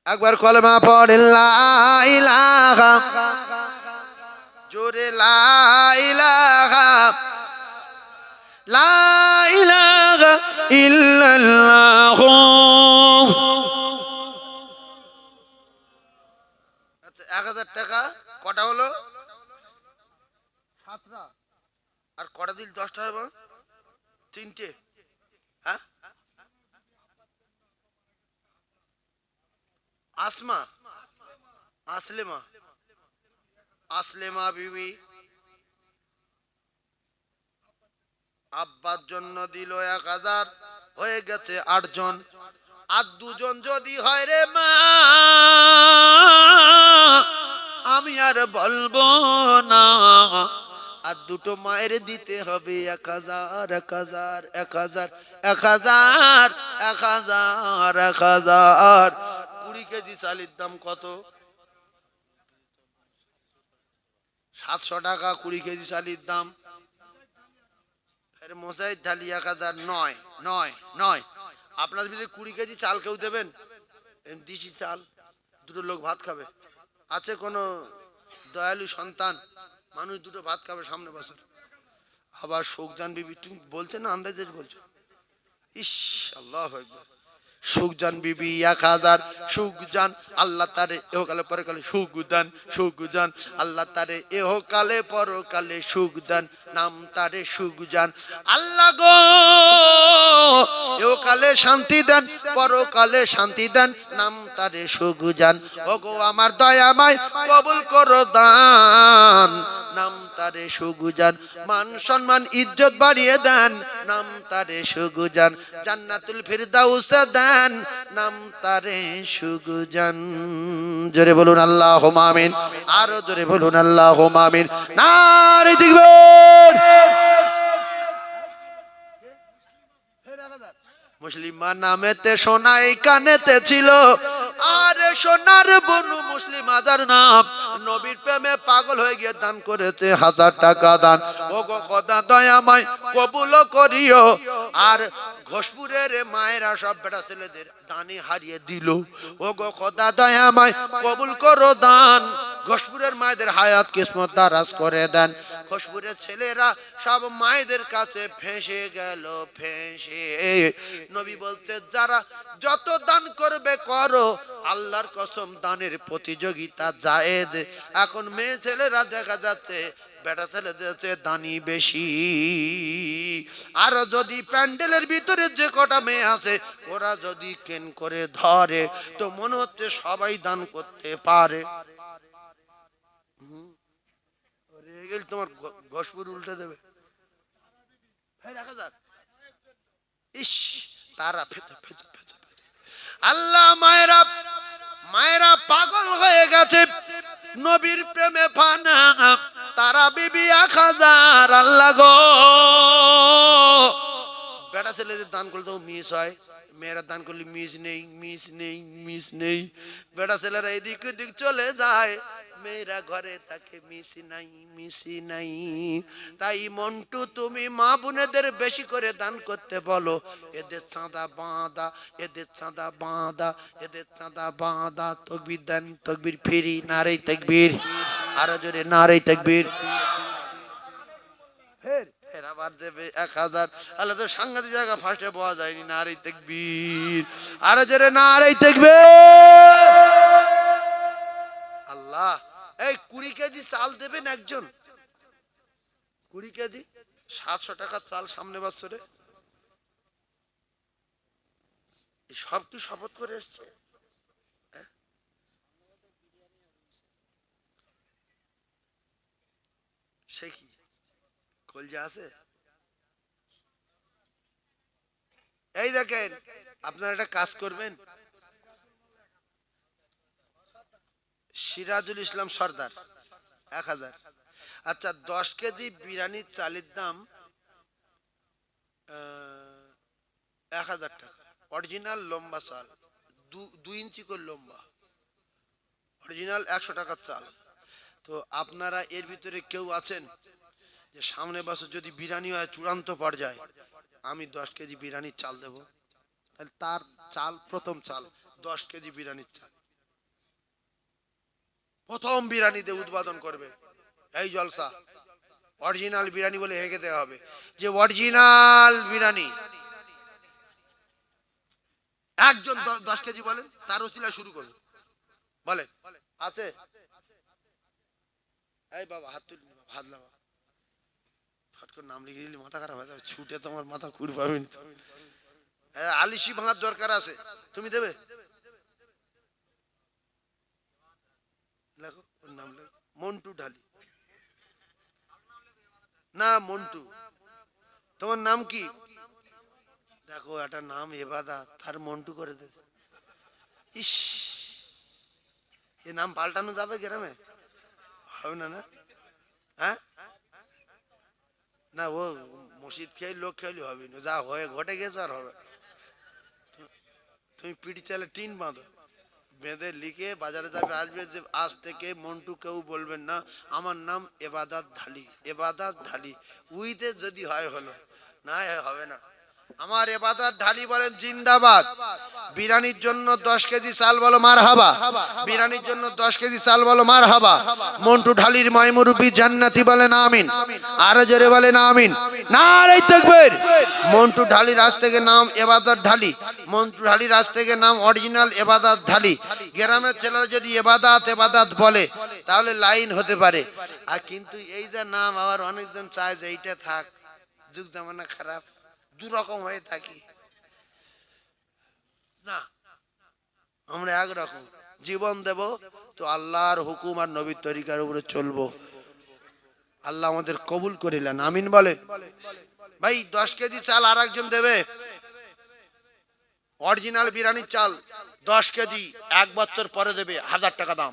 A: একবার কলেমা পড়ে লা ইলাহা, জোরে লা ইলাহা, লা ইলাহা ইল্লাল্লাহ। আচ্ছা 1000 টাকা কটা হলো? 7টা। আর কটা দিল 10টা হবে? 3টে। হ্যাঁ আসমা, আসলেমা, আসলেমা বিবি আব্বার জন্য দিল 1000, হয়ে গেছে 8 জন। আর 2 জন যদি হয় রে মা, আমি আর বলবো না, আর 2টো মায়ের দিতে হবে 1000 1000 1000 1000 1000 1000। 20 কেজি চালের দাম কত? 700 টাকা 20 কেজি চালের দাম। আরে মশাই ঢালি 1000 নয় নয় নয়। আপনার ভিতরে 20 কেজি চাল কেউ দেবেন? দিশি চাল, 2টো লোক ভাত খাবে। আছে কোনো দয়ালু সন্তান, মানুষ 2টো ভাত খাবে সামনে বছর। আবার সুখজান বিবি, তুমি বলছো না আন্দাজে বলছো? ইস আল্লাহু আকবার। সুখজান বিবি 1000, সুখজান আল্লাহ তারে এহকালে পরকালে সুখদান, সুখজান আল্লাহ তারে এহকালে পরকালে সুখদান, নাম তারে সুখজান। আল্লাহ গো এহকালে শান্তি দেন, পরকালে শান্তি দেন, নাম তারে সুখজান। ও গো আমার দয়াময় কবুল করো দান, নাম তারে সুখজান। মান সম্মান ইজ্জত বাড়িয়ে দেন, নাম তারে সুখজান। জান্নাতুল ফিরদাউস দেন, নাম তারে সুখজান। জোরে বলুন আল্লাহুম্মা আমিন, আরো জোরে বলুন আল্লাহুম্মা আমিন। নারে তাকবীর। মুসলিমা নামেতে সোনাই কানেতে ছিল, আর সোনার বনু মুসলিম আজার নাম। নবীর প্রেমে পাগল হয়ে গিয়ে দান করেছে 1000 টাকা দান। ও গো খোদা দয়াময় কবুল করিও। আর ঘোষপুরের মায়েরা সব বেটা ছেলেদের দানে হারিয়ে দিল। ও গো খোদা দয়াময় কবুল করো দান। ঘোষপুরের মায়েদের হায়াত কিসমত দারাজ করে দেন। ঘোষপুরের ছেলেরা সব মায়েদের কাছে ফেঁসে গেল, ফেঁসে। নবী বলছে যারা যত দান করবে করো, আল্লাহর কসম দানের প্রতিযোগিতা জায়েজ। এখন মেয়ে ছেলেরা দেখা যাচ্ছে বেটা ছেলেদের চেয়ে দানি বেশি। আর যদি প্যান্ডেলের ভিতরে যে কটা মেয়ে আছে ওরা যদি কেন করে ধরে, তো মনে হচ্ছে সবাই দান করতে পারে। তোমার ঘোষপুর উল্টে দেবে। ইস তারা ফেচে ফেচে ফেচে। আল্লাহ মায়েরা, মায়েরা পাগল হয়ে গেছে নবীর প্রেমে ফানা। তারা বিবি 1000। আল্লাহ গো বেটা ছেলেদের দান করলে তো মিস হয়, মেয়েরা দান করলে মিস নেই, মিস নেই, মিস নেই। বেটা ছেলেরা এদিক ওদিক চলে যায়, মেয়েরা ঘরে থাকে, মিসি নাই, মিসি নাই। তাই মন্টু তুমি মা বোনেদের বেশি করে দান করতে বলো। এদের চাঁদা বাঁধা, এদের চাঁদা বাঁধা, এদের চাঁদা বাঁধা। তাকবীর দেন, তাকবীর ফিরি, নারে তাকবীর, আরো জোরে নারে তাকবীর। ফের আবার দেবে 1000। আল্লাহ তো সাংঘাতিক জায়গা ফার্স্টে পাওয়া যায়নি। নারে তাকবীর, আরো জোরে নারে তাকবীর। আল্লাহ এই 20 কেজি চাল দেবেন একজন? 20 কেজি 700 টাকার চাল সামনে বছরে সব কি শপথ করে এসছে? হ্যাঁ? সে কি কলজা আছে? এই দেখেন, আপনারা একটা কাজ করবেন, সিরাজুল ইসলাম সর্দার 1000। আচ্ছা, 10 কেজি বিরিয়ানির চালের দাম 1000 টাকা। অরিজিনাল লম্বা চাল, 2 ইঞ্চি করে লম্বা, অরিজিনাল 100 টাকার চাল। তো আপনারা এর ভিতরে কেউ আছেন যে সামনে বছর যদি বিরিয়ানি হয় চূড়ান্ত পর্যায়ে, আমি 10 কেজি বিরিয়ানির চাল দেব? তাহলে তার চাল, প্রথম চাল 10 কেজি বিরিয়ানির চাল, প্রথম বিরিয়ানিতে উদ্বোধন করবে এই জলসা। অরিজিনাল বিরিয়ানি বলে হেঁকে দেওয়া হবে যে অরিজিনাল বিরিয়ানি। একজন 10 কেজি বলেন, তার ওসিলা শুরু করুন, বলেন আছে? এই বাবা হাত তুলি, হাত লাগা, ফট করে নাম লিখে দিলি মাথা খারাপ হয়ে যাবে, ছুটে তোমার মাথা ঘুরে পাবেন। আলিশি ভাঙার দরকার আছে, তুমি দেবে? লেখো ওর নাম, লেখো মন্টু ঢালি। না মন্টু, তোমার নাম কি? দেখো একটা নাম এবাদা, তার মন্টু করে দে। ইস, এ নাম পাল্টানো যাবে গ্রামে? হবে না, না? হ্যাঁ, না ও মসজিদ খেয়ে লোক খেলে হবে না, যা হয়ে ঘটে গেছে আর হবে না। তুমি পিঠি চালে টিন বাঁধো, বেঁধে লিখে বাজারে যাবে, আসবে যে আজ থেকে মন্টু কেউ বলবেন না, আমার নাম এবাদাত ঢালি, এবাদাত ঢালি। উইতে যদি হয় হলো, না হবে না। আমার এবাদাত ঢালি বলেন জিন্দাবাদ। বিরিয়ানির জন্য 10 কেজি চাল বলো মার হাবা, বিরিয়ানির জন্য 10 কেজি চাল বলো মার হাবা। মন্টু ঢালির মাইমুরুবি জান্নাতি বলেন আমিন, আরো জোরে বলেন আমিন, নারে তাকবীর। মন্টু ঢালির আজ থেকে নাম এবাদত ঢালি, মন্টু ঢালির আজ থেকে নাম অরিজিনাল এবাদত ঢালি। গ্রামের ছেলেরা যদি এবাদাত এবাদাত বলে তাহলে লাইন হতে পারে। আর কিন্তু এই যে নাম আবার অনেকজন চায় যে এইটা থাক, যুগ জামানা খারাপ, দুরকম হয়ে থাকি না, আমরা একরকম জীবন দেব তো আল্লাহর হুকুম আর নবীর তরিকার উপরে চলবো। আল্লাহ আমাদের কবুল করিলেন, আমিন বলে। ভাই 10 কেজি চাল আর একজন দেবে? অরিজিনাল বিরিয়ানির চাল 10 কেজি 1 বছর পরে দেবে, 1000 টাকা দাম।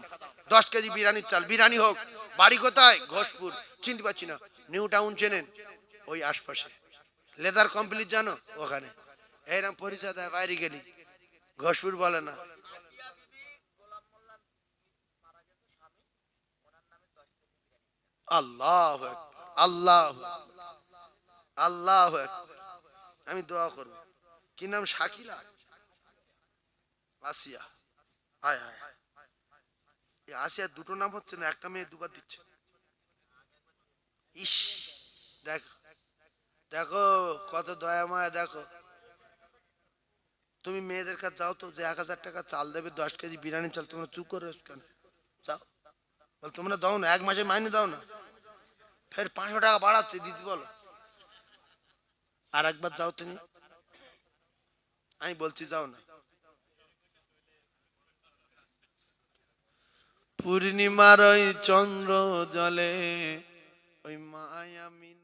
A: 10 কেজি বিরিয়ানির চাল, বিরিয়ানি হোক। বাড়ি কোথায়? ঘোষপুর, চিনতে পারছি না, নিউ টাউন চেনেন? ওই আশপাশে লেদার কমপ্লিট জানো ওখানে, এইরকম পরিচয় দেয় বাইরে গেলি, ঘোষপুর বলে না। আল্লাহ আল্লাহ আল্লাহ, আমি দোয়া করব। কি নাম? শাকিলা, আসিয়া, হায় হায়, এই আসিয়া দুটো নাম হচ্ছে না, একটা মেয়ে দুবার দিচ্ছে। ইস, দেখো দেখো কত দয়া মায়া, দেখো। তুমি মেয়েদের কাছে যাও তো, যে 1000 টাকা চাল দেবে, 10 কেজি বিরিয়ানি চাল, তোমরা চুপ করে কেন যাও? বল তোমরা দাও না, 1 মাসের মাইনে দাও না, ফের 500 টাকা বাড়াচ্ছে দিদি, বলো। আর একবার যাও তুমি, আমি বলছি যাও না। পূর্ণিমার ওই চন্দ্র জলে ওই মায়ামিন